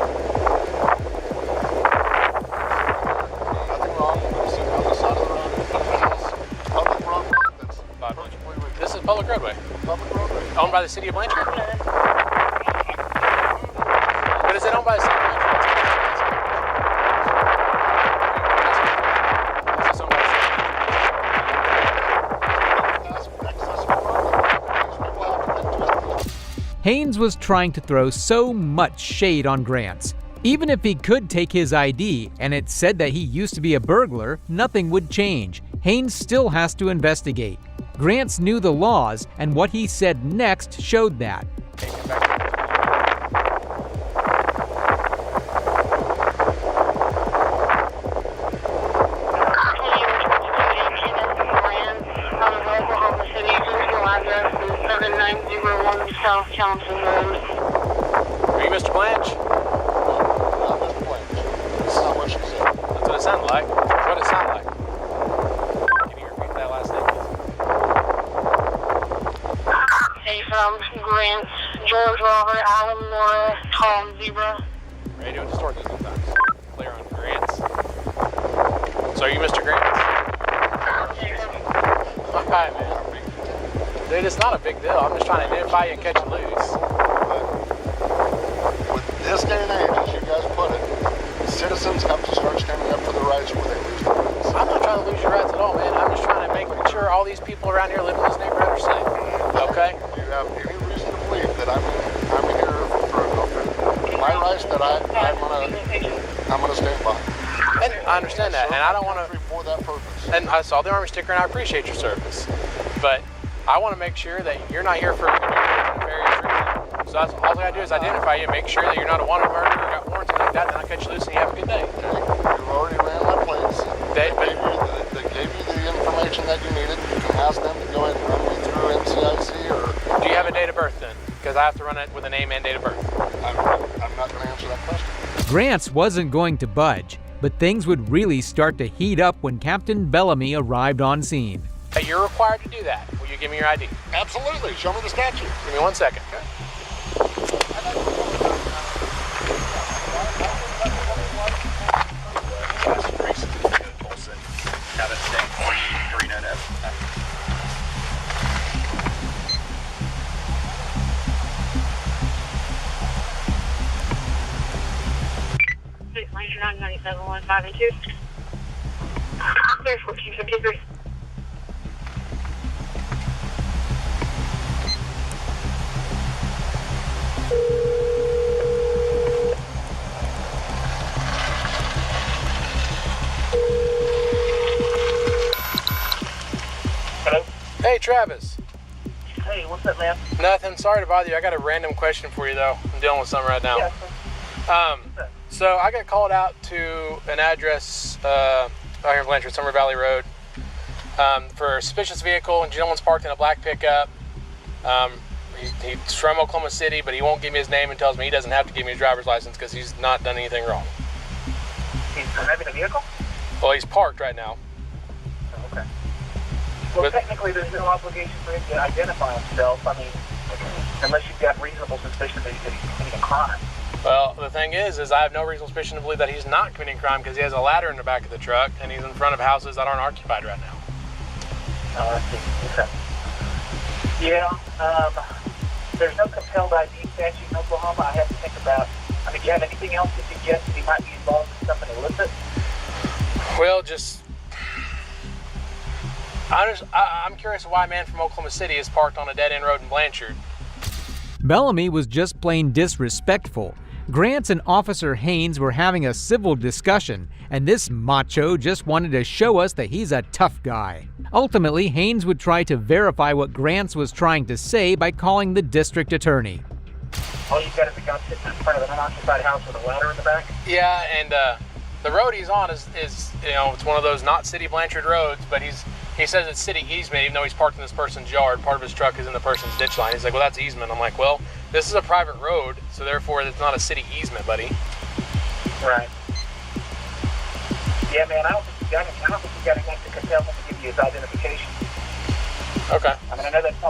nothing wrong. I'm sitting on the side of the road in front of the house. Public road. That's 500. This is public roadway. public roadway. Owned by the city of Blanchard? But is it owned by the city of Blanchard? Is this owned by the city of Blanchard? Haynes was trying to throw so much shade on Grants. Even if he could take his ID and it said that he used to be a burglar, nothing would change. Haynes still has to investigate. Grants knew the laws, and what he said next showed that. South Johnson Road. Are you Mr. Blanche? Not Mr. Blanche. That's not what she said. That's what it sounded like. That's what it sounded like. Can you repeat that last name, please? Hey, from Grant, George Robert, Alan Laura, Tom Zebra. Radio distort those sometimes. Clear on Grants. So are you Mr. Grants? Alright, man. Dude, it's not a big deal. I'm just trying to identify you and catch you loose. With this day and age, as you guys put it, citizens have to start standing up for their rights or they lose their rights. I'm not trying to lose your rights at all, man. I'm just trying to make sure all these people around here living in this neighborhood are safe. Okay? Do you have any reason to believe that I'm here for my rights that I'm gonna stand by? And I understand that, and I don't want to. For that purpose. And I saw the Army sticker, and I appreciate your service, but I want to make sure that you're not here for nefarious reasons. So that's all I gotta do is identify you, make sure that you're not a wanted murderer, or got warrants like that, then I'll catch you loose and you have a good day. Okay. You already ran my place. They gave you the information that you needed. You can ask them to go ahead and run me through NCIC or. Do you have a date of birth then? Because I have to run it with a name and date of birth. I'm not going to answer that question. Grants wasn't going to budge, but things would really start to heat up when Captain Bellamy arrived on scene. You're required to do that. Will you give me your ID? Absolutely. Show me the statute. Give me 1 second. Okay. 7152. Clear 1453. Hello? Hey, Travis. Hey, what's up, man? Nothing. Sorry to bother you. I got a random question for you, though. I'm dealing with something right now. Yeah. So I got called out to an address out here in Blanchard, Summer Valley Road, for a suspicious vehicle, and gentleman's parked in a black pickup. He's from Oklahoma City, but he won't give me his name and tells me he doesn't have to give me his driver's license because he's not done anything wrong. He's driving a vehicle? Well, he's parked right now. Oh, okay. Well, technically, there's no obligation for him to identify himself. I mean, unless you've got reasonable suspicion that he's committing a crime. Well, the thing is I have no reasonable suspicion to believe that he's not committing crime because he has a ladder in the back of the truck and he's in front of houses that aren't occupied right now. Oh, I see. Okay. Yeah, there's no compelled ID statute in Oklahoma. I have to think about, I mean, do you have anything else to suggest that he might be involved in something illicit? Well, I'm curious why a man from Oklahoma City is parked on a dead-end road in Blanchard. Bellamy was just plain disrespectful. Grants and Officer Haynes were having a civil discussion, and this macho just wanted to show us that he's a tough guy. Ultimately, Haynes would try to verify what Grants was trying to say by calling the district attorney. All you've got is a guy sitting in front of an unoccupied house with a ladder in the back? Yeah, and the road he's on is it's one of those not city Blanchard roads, but he says it's city easement even though he's parked in this person's yard. Part of his truck is in the person's ditch line. He's like, well, that's easement. I'm like, well, this is a private road, so therefore it's not a city easement, buddy. Right. Yeah, man, I don't think you got enough to compel him to give you his identification. Okay. I mean, I know that's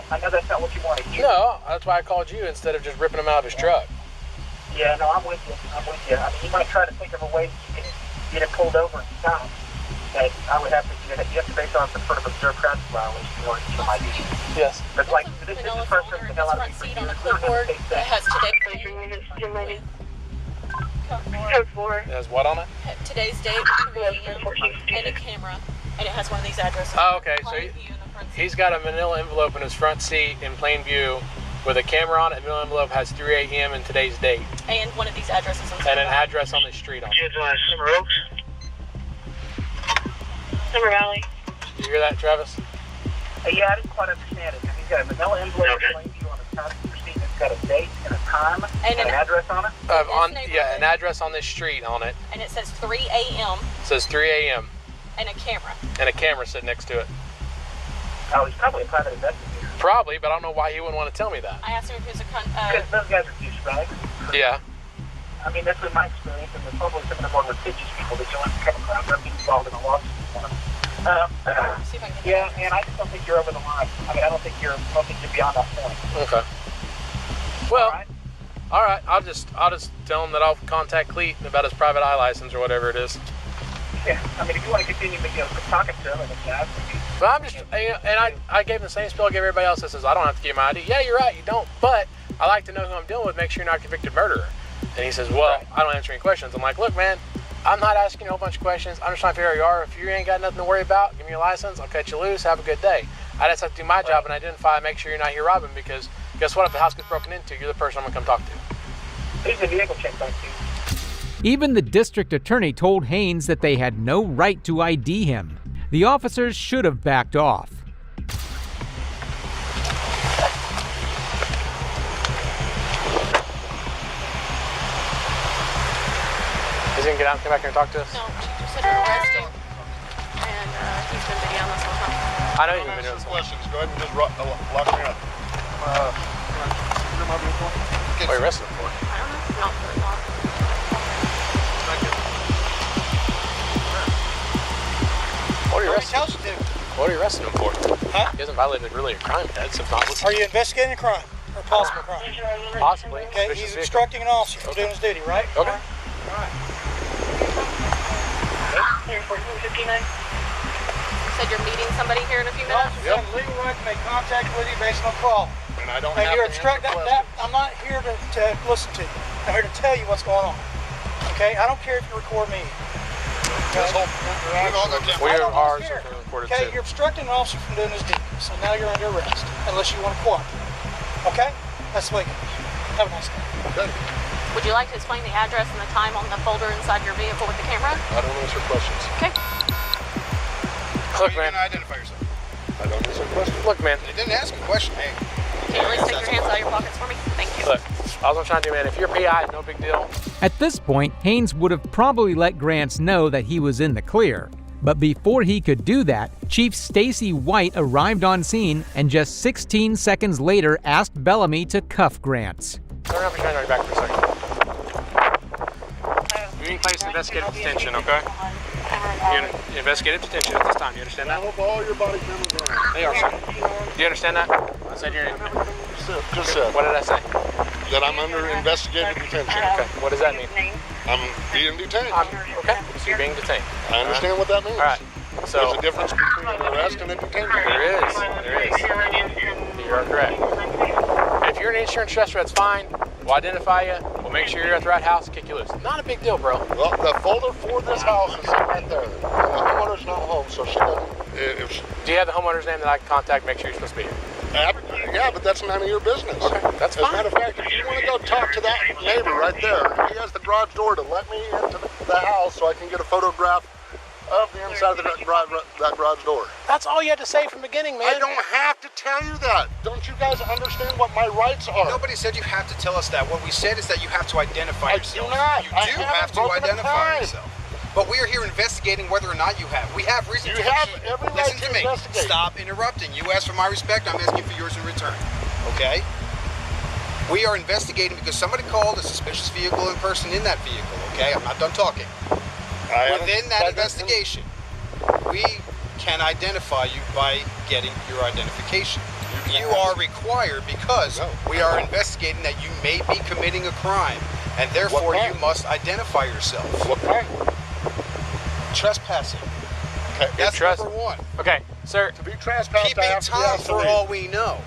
not what you want to hear. No, that's why I called you instead of just ripping him out of his truck. Yeah, no, I'm with you. I mean, you might try to think of a way you can get it pulled over and stopped. But I would have to, you have to base on some sort of observed traffic violation in order to get my ID. Yes. But like, this is the first person to hell out of me for years. Clipboard that has today. Code 4. It has what on it? Today's date, 3 a.m. and a camera, and it has one of these addresses. Oh, okay. So he's got a manila envelope in his front seat in plain view with a camera on it. The manila envelope has 3 a.m. and today's date. And one of these addresses on and an address on the street on it. Summer Oaks? Summer Valley. Did you hear that, Travis? Yeah, I didn't quite understand it. He's got a manila envelope in plain view on the top of the receipt. It's got a date and a time and an address on it? An address on this street on it. And it says 3 a.m. It says 3 a.m. And a camera. And a camera sitting next to it. Oh, he's probably a private investigator. Probably, but I don't know why he wouldn't want to tell me that. I asked him if he was a because those guys are douchebags. Yeah. I mean, that's been my experience, and there's probably some of the more litigious people that you want to come across that be involved in a lawsuit. Yeah, man, I just don't think you're over the line. I mean, I don't think you're beyond that point. Okay. Well, all right. I'll just tell him that I'll contact Cleet about his private eye license or whatever it is. Yeah, I mean, if you want to continue, talking to him, and but I'm just, and I gave him the same spiel I gave everybody else that says I don't have to give my ID. Yeah, you're right, you don't. But I like to know who I'm dealing with. Make sure you're not a convicted murderer. And he says, well, I don't answer any questions. I'm like, look, man, I'm not asking you a whole bunch of questions. I'm just trying to figure out who you are. If you ain't got nothing to worry about, give me your license. I'll cut you loose. Have a good day. I just have to do my job and identify and make sure you're not here robbing, because guess what? If the house gets broken into, you're the person I'm going to come talk to. He's a vehicle check back too. Even the district attorney told Haynes that they had no right to ID him. The officers should have backed off. Is he going to get out and come back here and talk to us? No, she just said to arrest him. And he's been videoing this whole time. I know you've been doing some questions. Go ahead and just lock me up. What are you arresting him for? I don't know. Not really long. What are you arresting him for? Huh? He hasn't violated really a crime yet. So Are you investigating a crime or possible crime? Possibly. Okay, he's obstructing an officer from doing his duty, right? Okay. All right. Said you're meeting somebody here in a few minutes? You have a legal right to make contact with you based on a call. And I don't And have you're to obstructing answer that. questions. I'm not here to listen to you. I'm here to tell you what's going on. Okay? I don't care if you record me. Okay? We I are don't ours care. are recorded Okay, too. you're obstructing an officer from doing his duty, so now you're under arrest, unless you want to cooperate. Okay? That's the way it goes. Have a nice day. Would you like to explain the address and the time on the folder inside your vehicle with the camera? I don't answer questions. Okay. Look, man. Identify yourself. I don't answer questions. Look, man. They didn't ask a question. Hey. Can you please take your hands out of your pockets for me? Thank you. Look, all I'm trying to do, man, if you're PI, no big deal. At this point, Haynes would have probably let Grants know that he was in the clear. But before he could do that, Chief Stacy White arrived on scene and just 16 seconds later asked Bellamy to cuff Grants. Turn around, pretend right back for a second. You need place investigative detention, okay? You investigative detention at this time. You understand that? I hope all your body cameras are on. They are, sir. Do you understand that? I said your name. Just said. What did I say? That I'm under investigative detention. Okay. What does that mean? I'm being detained. Okay. So you're being detained. I understand what that means. All right. So there's a difference between an arrest and a detainment. There is. There is. You are correct. If you're an insurance stressor, that's fine. We'll identify you. We'll make sure you're at the right house and kick you loose. Not a big deal, bro. Well, the folder for this house is sitting right there. The homeowner's not home, so she doesn't. Do you have the homeowner's name that I can contact, make sure you're supposed to be here? Yeah, but that's none of your business. Okay, that's fine. As a matter of fact, if you want to go talk to that neighbor right there, he has the garage door to let me into the house so I can get a photograph of the inside of that garage door. That's all you had to say from the beginning, man. I don't have to tell you that. Don't you guys understand what my rights are? Nobody said you have to tell us that. What we said is that you have to identify yourself. I do not. You do have to identify yourself. But we are here investigating whether or not you have. We have reason to. You have every right Listen to to me. investigate. Stop interrupting. You ask for my respect, I'm asking for yours in return. Okay? We are investigating because somebody called a suspicious vehicle and person in that vehicle, okay? I'm not done talking. Within that investigation, we can identify you by getting your identification. You are required because we are investigating that you may be committing a crime, and therefore you must identify yourself. What crime? Trespassing. Okay, that's number one. Okay, sir. To be trespassed, keeping time for all we know.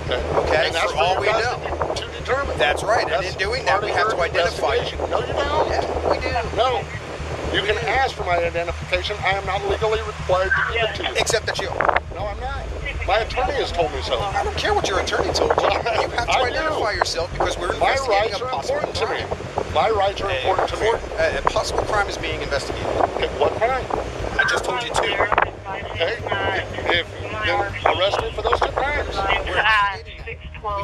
Okay, And that's for all for we you guys know. to determine. That's right. And in doing that, we have to identify you. No, you don't. Yeah, we do. No. You can ask for my identification. I am not legally required to give it to you. Except that you. No, I'm not. My attorney has told me so. I don't care what your attorney told you. You have to identify yourself because we're investigating a possible crime. My rights are important to me. A possible crime is being investigated. Okay, what crime? I just told you two. Okay. If then arrest me for those two crimes. We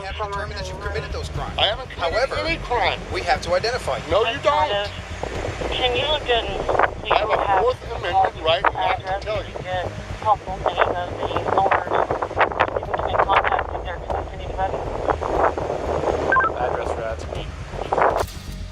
haven't determined that you've committed those crimes. I haven't committed any crime. We have to identify you. No, you don't. Can you look in? I have a Fourth Amendment right not to tell you. Helpful any of the owners. People can make contact if they're connecting anybody. Address for that.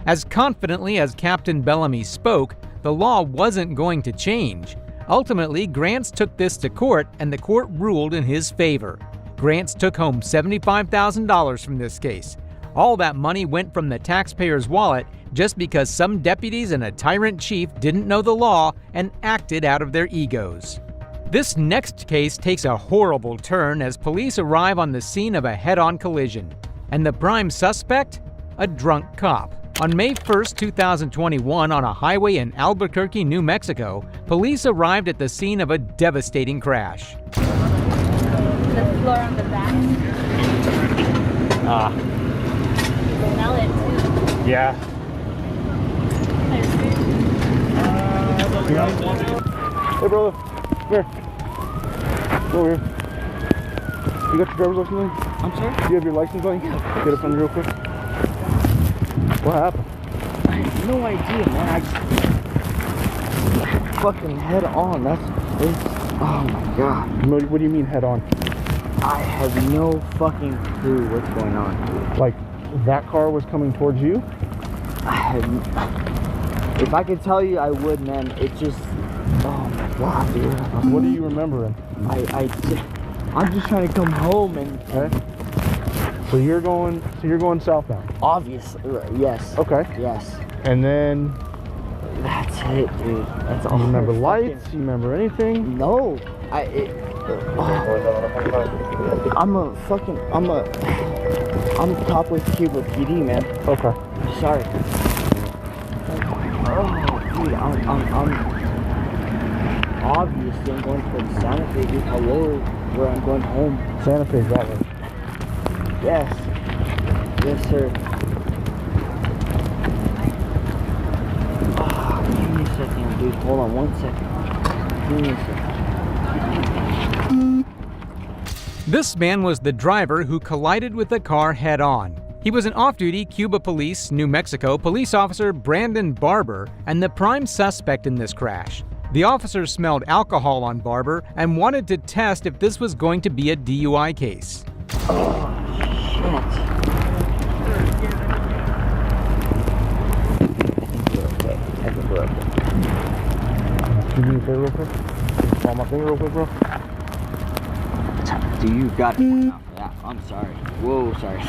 As confidently as Captain Bellamy spoke, the law wasn't going to change. Ultimately, Grants took this to court, and the court ruled in his favor. Grants took home $75,000 from this case. All that money went from the taxpayer's wallet just because some deputies and a tyrant chief didn't know the law and acted out of their egos. This next case takes a horrible turn as police arrive on the scene of a head-on collision. And the prime suspect? A drunk cop. On May 1st, 2021, on a highway in Albuquerque, New Mexico, police arrived at the scene of a devastating crash. The floor on the back. Smell it too. Yeah. Hey, brother. Come here. Go over here. You got your driver's license on? I'm sorry? Do you have your license on? Yeah. Get up on me real quick. What happened? I have no idea, man. I fucking head on. Oh my god. What do you mean head on? I have no fucking clue what's going on. Like, that car was coming towards you? If I could tell you, I would, man. It just, oh my god, dude. What are you remembering? I'm just trying to come home and. Okay. So you're going southbound? Obviously, yes. Okay. Yes. And then. That's it, dude. That's all. You remember lights? You remember anything? No. I'm a cop with Cuba PD, man. Okay. Sorry. Oh, dude, Obviously, I'm going towards Santa Fe, dude. Hello, where I'm going home. Santa Fe's that way. Yes. Yes, sir. Give me a second, dude. Hold on 1 second. Give me a second. This man was the driver who collided with the car head-on. He was an off-duty Cuba Police, New Mexico police officer Brandon Barber and the prime suspect in this crash. The officer smelled alcohol on Barber and wanted to test if this was going to be a DUI case. Oh, shit. I think we're okay. Can you do me a favor real quick? Follow my finger real quick, bro. Dude, you got it now for that. I'm sorry. Whoa, sorry.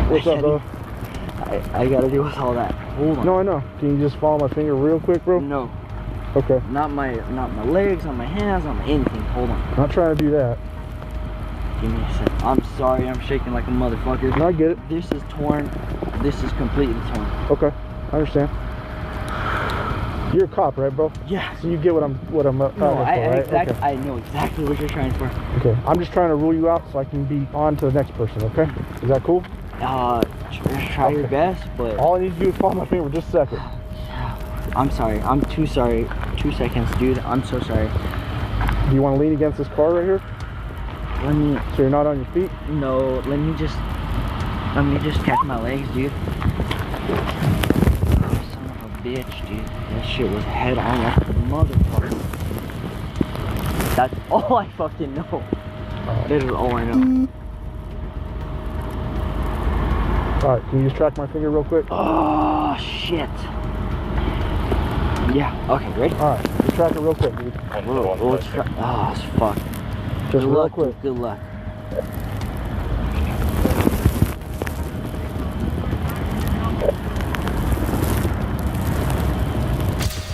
What's up, bro? I gotta deal with all that. Hold on. No, I know. Can you just follow my finger real quick, bro? No. Okay. Not my legs, not my hands, not my anything. Hold on. I'm not trying to do that. Give me a second. I'm sorry, I'm shaking like a motherfucker. No, I get it. This is torn. This is completely torn. Okay, I understand. You're a cop, right, bro? Yeah. So you get what I'm right? Okay. I know exactly what you're trying for. Okay. I'm just trying to rule you out so I can be on to the next person, okay? Is that cool? Try your best, but... All I need to do is follow my finger for just a second. I'm sorry. I'm too sorry. 2 seconds, dude. I'm so sorry. Do you want to lean against this car right here? Let me... So you're not on your feet? No, let me just catch my legs, dude. Son of a bitch, dude. That shit was head on like a motherfucker. That's all I fucking know. That is all I know. Alright, can you just track my finger real quick? Oh, shit. Yeah, okay, ready? Alright, just track it real quick, dude. Let's try. Oh, fuck. Just real quick. Good luck.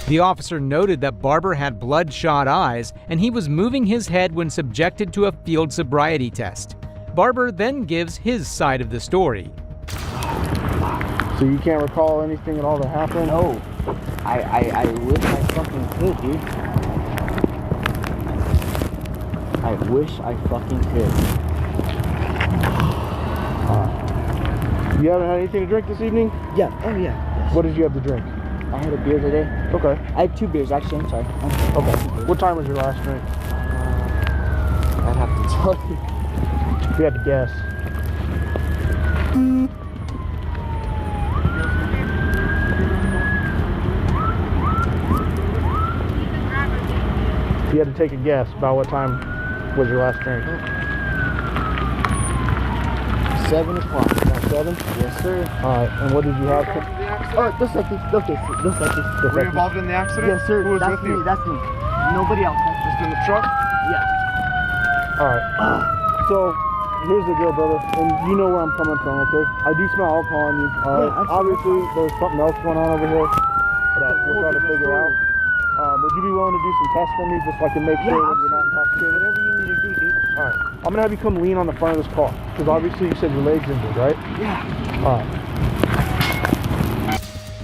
The officer noted that Barber had bloodshot eyes and he was moving his head when subjected to a field sobriety test. Barber then gives his side of the story. So you can't recall anything at all that happened? No. I wish I fucking could, dude. I wish I fucking could. You haven't had anything to drink this evening? Yeah. Oh, yeah. Yes. What did you have to drink? I had a beer today. Okay. I had 2 beers, actually. I'm sorry. Okay. What time was your last drink? I'd have to tell you. If you had to guess. If you had to take a guess about what time was your last drink? 7 o'clock. About 7? Yes, sir. Alright, and what did you have? Oh, just like this. Just like this. Were you involved in the accident? Yes, sir. Who was That's with you? That's me. Nobody else. Just in the truck? Yeah. Alright. So, here's the deal, brother. And you know where I'm coming from, okay? I do smell alcohol on you. Alright. Yeah, obviously, there's something else going on over here that we're trying to figure out. Would you be willing to do some tests for me just so I can make sure that you're not intoxicated? Whatever you need to do, dude. Alright. I'm gonna have you come lean on the front of this car. Because obviously you said your leg's injured, right? Yeah. Alright.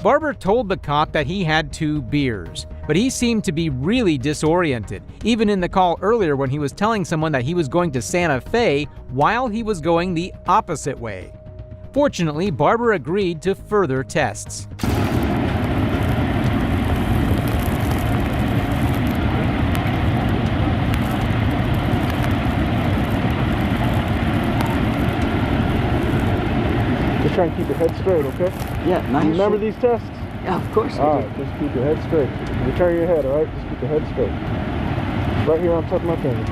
Barber told the cop that he had 2 beers, but he seemed to be really disoriented, even in the call earlier when he was telling someone that he was going to Santa Fe while he was going the opposite way. Fortunately, Barber agreed to further tests. Just try and keep your head straight, okay? Yeah, nice. You remember these tests? Yeah, of course I do. Alright, just keep your head straight. You turn your head, alright? Just keep your head straight. Right here on top of my finger.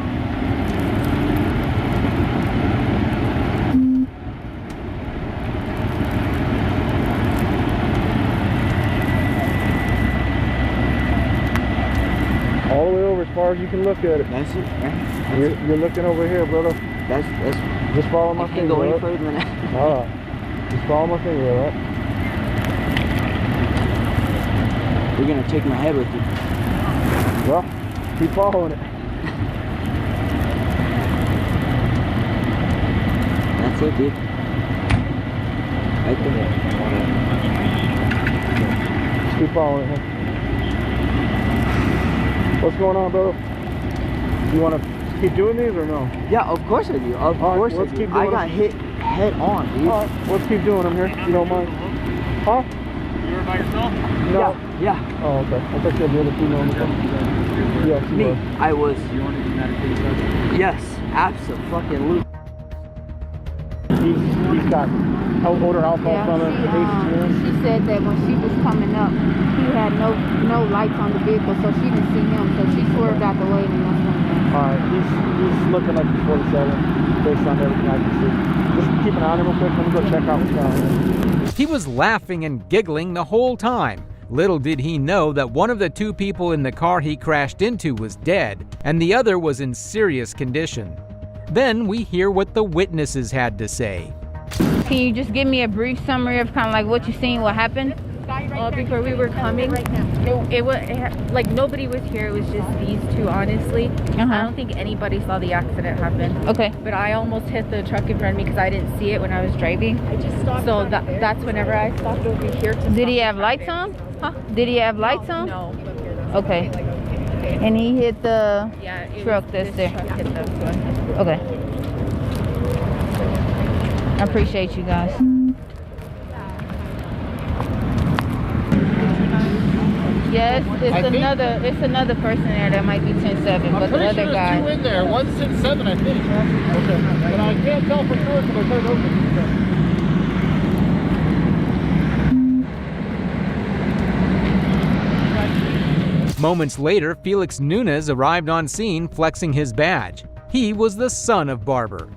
All the way over as far as you can look at it. That's it, man. You're looking over here, brother. That's just follow my I can't finger. go any right? further than that. Alright. Just follow my finger, alright? You're gonna take my head with you. Well, keep following it. That's it, dude. Right there. Just keep following it, huh? What's going on, bro? You want to keep doing these or no? Yeah, of course I do. Of course I do. I got hit head on, dude. All right, let's keep doing them here. You don't mind? Huh? You were by yourself? No. Yeah. Oh, okay. I thought you had the other female on the phone. Yes, you Me. were. I was. You want to be medicated? Yes, absolutely. He's got odor alcohol from it. She said that when she was coming up, he had no lights on the vehicle, so she didn't see him. So she swerved out the way, and that's when. Alright, he's looking like he's 47, based on everything I can see. Just keep an eye on him real quick. Let me go check out what's going on here. He was laughing and giggling the whole time. Little did he know that one of the two people in the car he crashed into was dead, and the other was in serious condition. Then we hear what the witnesses had to say. Can you just give me a brief summary of kind of like what you seen, what happened? Before we were coming, it was like nobody was here. It was just these two, honestly. I don't think anybody saw the accident happen. Okay. But I almost hit the truck in front of me because I didn't see it when I was driving. I just stopped. So that's whenever I stopped over here. Did he have lights on? Huh? Did he have lights on? No. Okay. And he hit the truck that's there. Okay. I appreciate you guys. Yes, it's another person there that might be 10-7, but the other guy. Two in there. One's 10-7, I think. Okay. But I can't tell for sure because I heard over. Moments later, Felix Nunez arrived on scene flexing his badge. He was the son of Barber.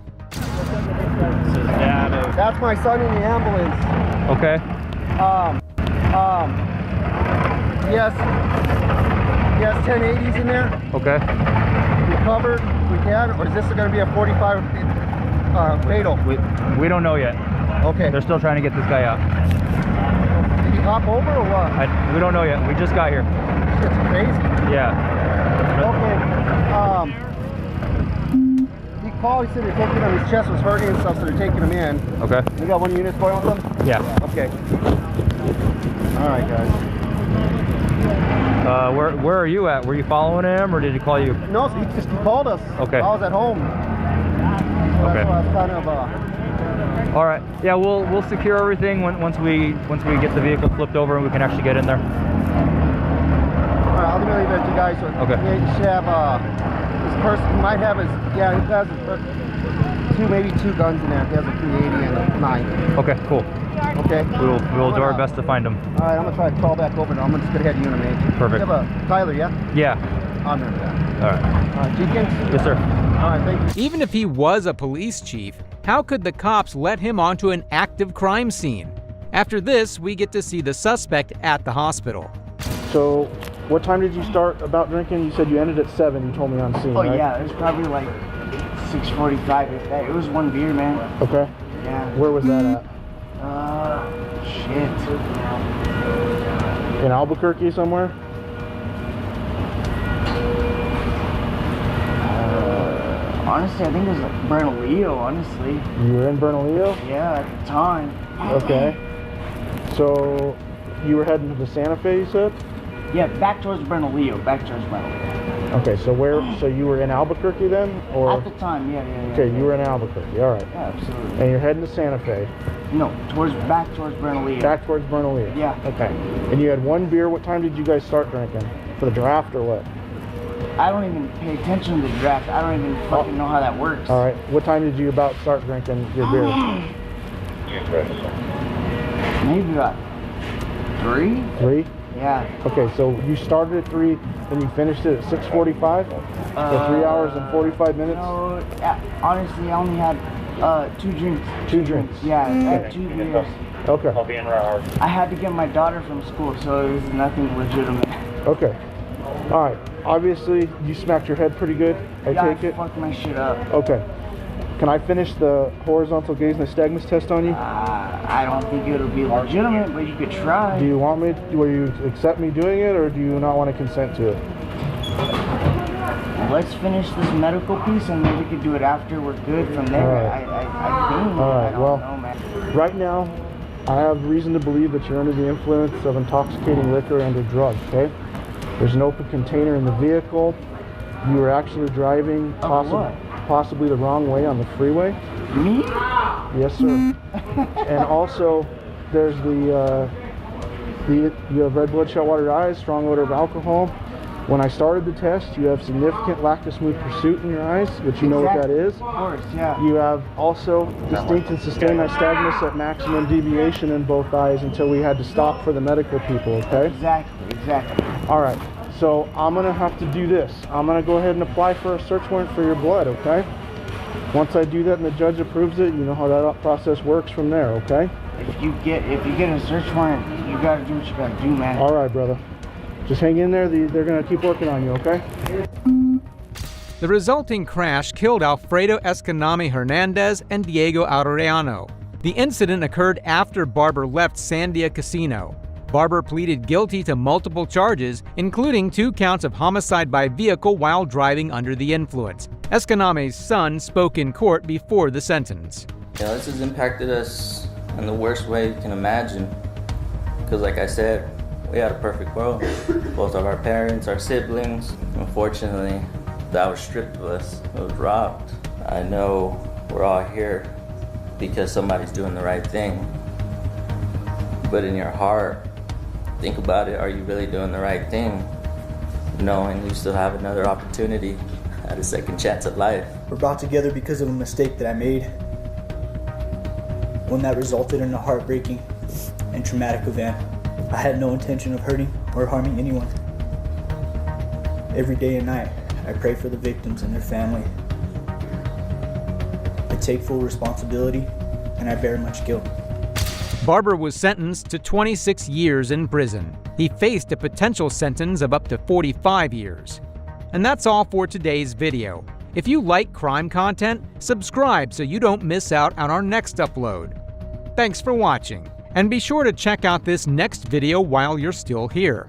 That's my son in the ambulance. Okay. Yes, 1080s in there. Okay. You covered? We can, or is this going to be a 45 fatal? We don't know yet. Okay. They're still trying to get this guy out. Did he hop over or what? We don't know yet. We just got here. It's crazy. Yeah. Okay. He called. He said they're taking him. His chest was hurting and stuff, so they're taking him in. Okay. We got one unit going with them. Yeah. Okay. All right, guys. Where are you at? Were you following him, or did he call you? No, he just called us. Okay. I was at home. So okay. That's why I was kind of. All right. Yeah, we'll secure everything once we get the vehicle flipped over and we can actually get in there. All right, I'll leave it to you guys. So Okay. He should have his person. He might have his. Yeah, he has his, maybe two guns in there. He has a 380 and a 9. Okay. Cool. Okay. We'll do our best to find him. All right, I'm gonna try to crawl back over there. I'm just gonna head to Unit A. Perfect. You have a Tyler, yeah? Yeah. On there. All right. All right, Jenkins? Yes, sir. All right, thank you. Even if he was a police chief, how could the cops let him onto an active crime scene? After this, we get to see the suspect at the hospital. So, what time did you start about drinking? You said you ended at 7. You told me on scene. Oh right? yeah, it was probably like 6:45. It was one beer, man. Okay. Yeah. Where was that at? Shit. In Albuquerque somewhere? Honestly, I think it was like Bernalillo, honestly. You were in Bernalillo? Yeah, at the time. Okay. So, you were heading to Santa Fe, you said? Yeah, back towards Bernalillo. Okay, so so you were in Albuquerque then? Or? At the time, yeah. Okay, you were in Albuquerque, all right. Yeah, absolutely. And you're heading to Santa Fe? No, back towards Bernalillo. Back towards Bernalillo? Yeah. Okay. And you had one beer. What time did you guys start drinking? For the draft or what? I don't even pay attention to the draft. I don't even fucking know how that works. All right. What time did you about start drinking your beer? Maybe about 3? 3? Yeah. Okay, so you started at 3, then you finished it at 6:45? So 3 hours and 45 minutes? No, honestly, I only had 2 drinks. 2 drinks? Yeah, I had 2 beers. Okay. I'll be in hours. I had to get my daughter from school, so it was nothing legitimate. Okay. All right. Obviously, you smacked your head pretty good, I take it? I fucked my shit up. Okay. Can I finish the horizontal gaze nystagmus test on you? I don't think it'll be legitimate, but you could try. Do you want me, will you accept me doing it, or do you not want to consent to it? Let's finish this medical piece and then we could do it after we're good from there. All right. I think. All right, I don't well, know, man. right now, I have reason to believe that you're under the influence of intoxicating liquor and or drugs, okay? There's an open container in the vehicle. You were actually driving possibly the wrong way on the freeway. Me? Yes, sir. And also, there's you have red bloodshot watery eyes, strong odor of alcohol. When I started the test, you have significant lack of smooth pursuit in your eyes, which you know what that is. Of course, yeah. You have also distinct and sustained nystagmus at maximum deviation in both eyes until we had to stop for the medical people, okay? Exactly. All right, so I'm gonna have to do this. I'm gonna go ahead and apply for a search warrant for your blood, okay? Once I do that and the judge approves it, you know how that process works from there, okay? If you get a search warrant, you gotta do what you gotta do, man. All right, brother. Just hang in there. They're gonna keep working on you, okay? The resulting crash killed Alfredo Escanami Hernandez and Diego Arellano. The incident occurred after Barber left Sandia Casino. Barber pleaded guilty to multiple charges, including 2 counts of homicide by vehicle while driving under the influence. Escanami's son spoke in court before the sentence. Yeah, this has impacted us in the worst way you can imagine. Because like I said, we had a perfect world. Both of our parents, our siblings. Unfortunately, that was stripped of us. It was robbed. I know we're all here because somebody's doing the right thing. But in your heart, think about it. Are you really doing the right thing? Knowing you still have another opportunity at a second chance at life. We're brought together because of a mistake that I made. One that resulted in a heartbreaking and traumatic event. I had no intention of hurting or harming anyone. Every day and night, I pray for the victims and their family. I take full responsibility, and I bear much guilt. Barber was sentenced to 26 years in prison. He faced a potential sentence of up to 45 years. And that's all for today's video. If you like crime content, subscribe so you don't miss out on our next upload. Thanks for watching. And be sure to check out this next video while you're still here.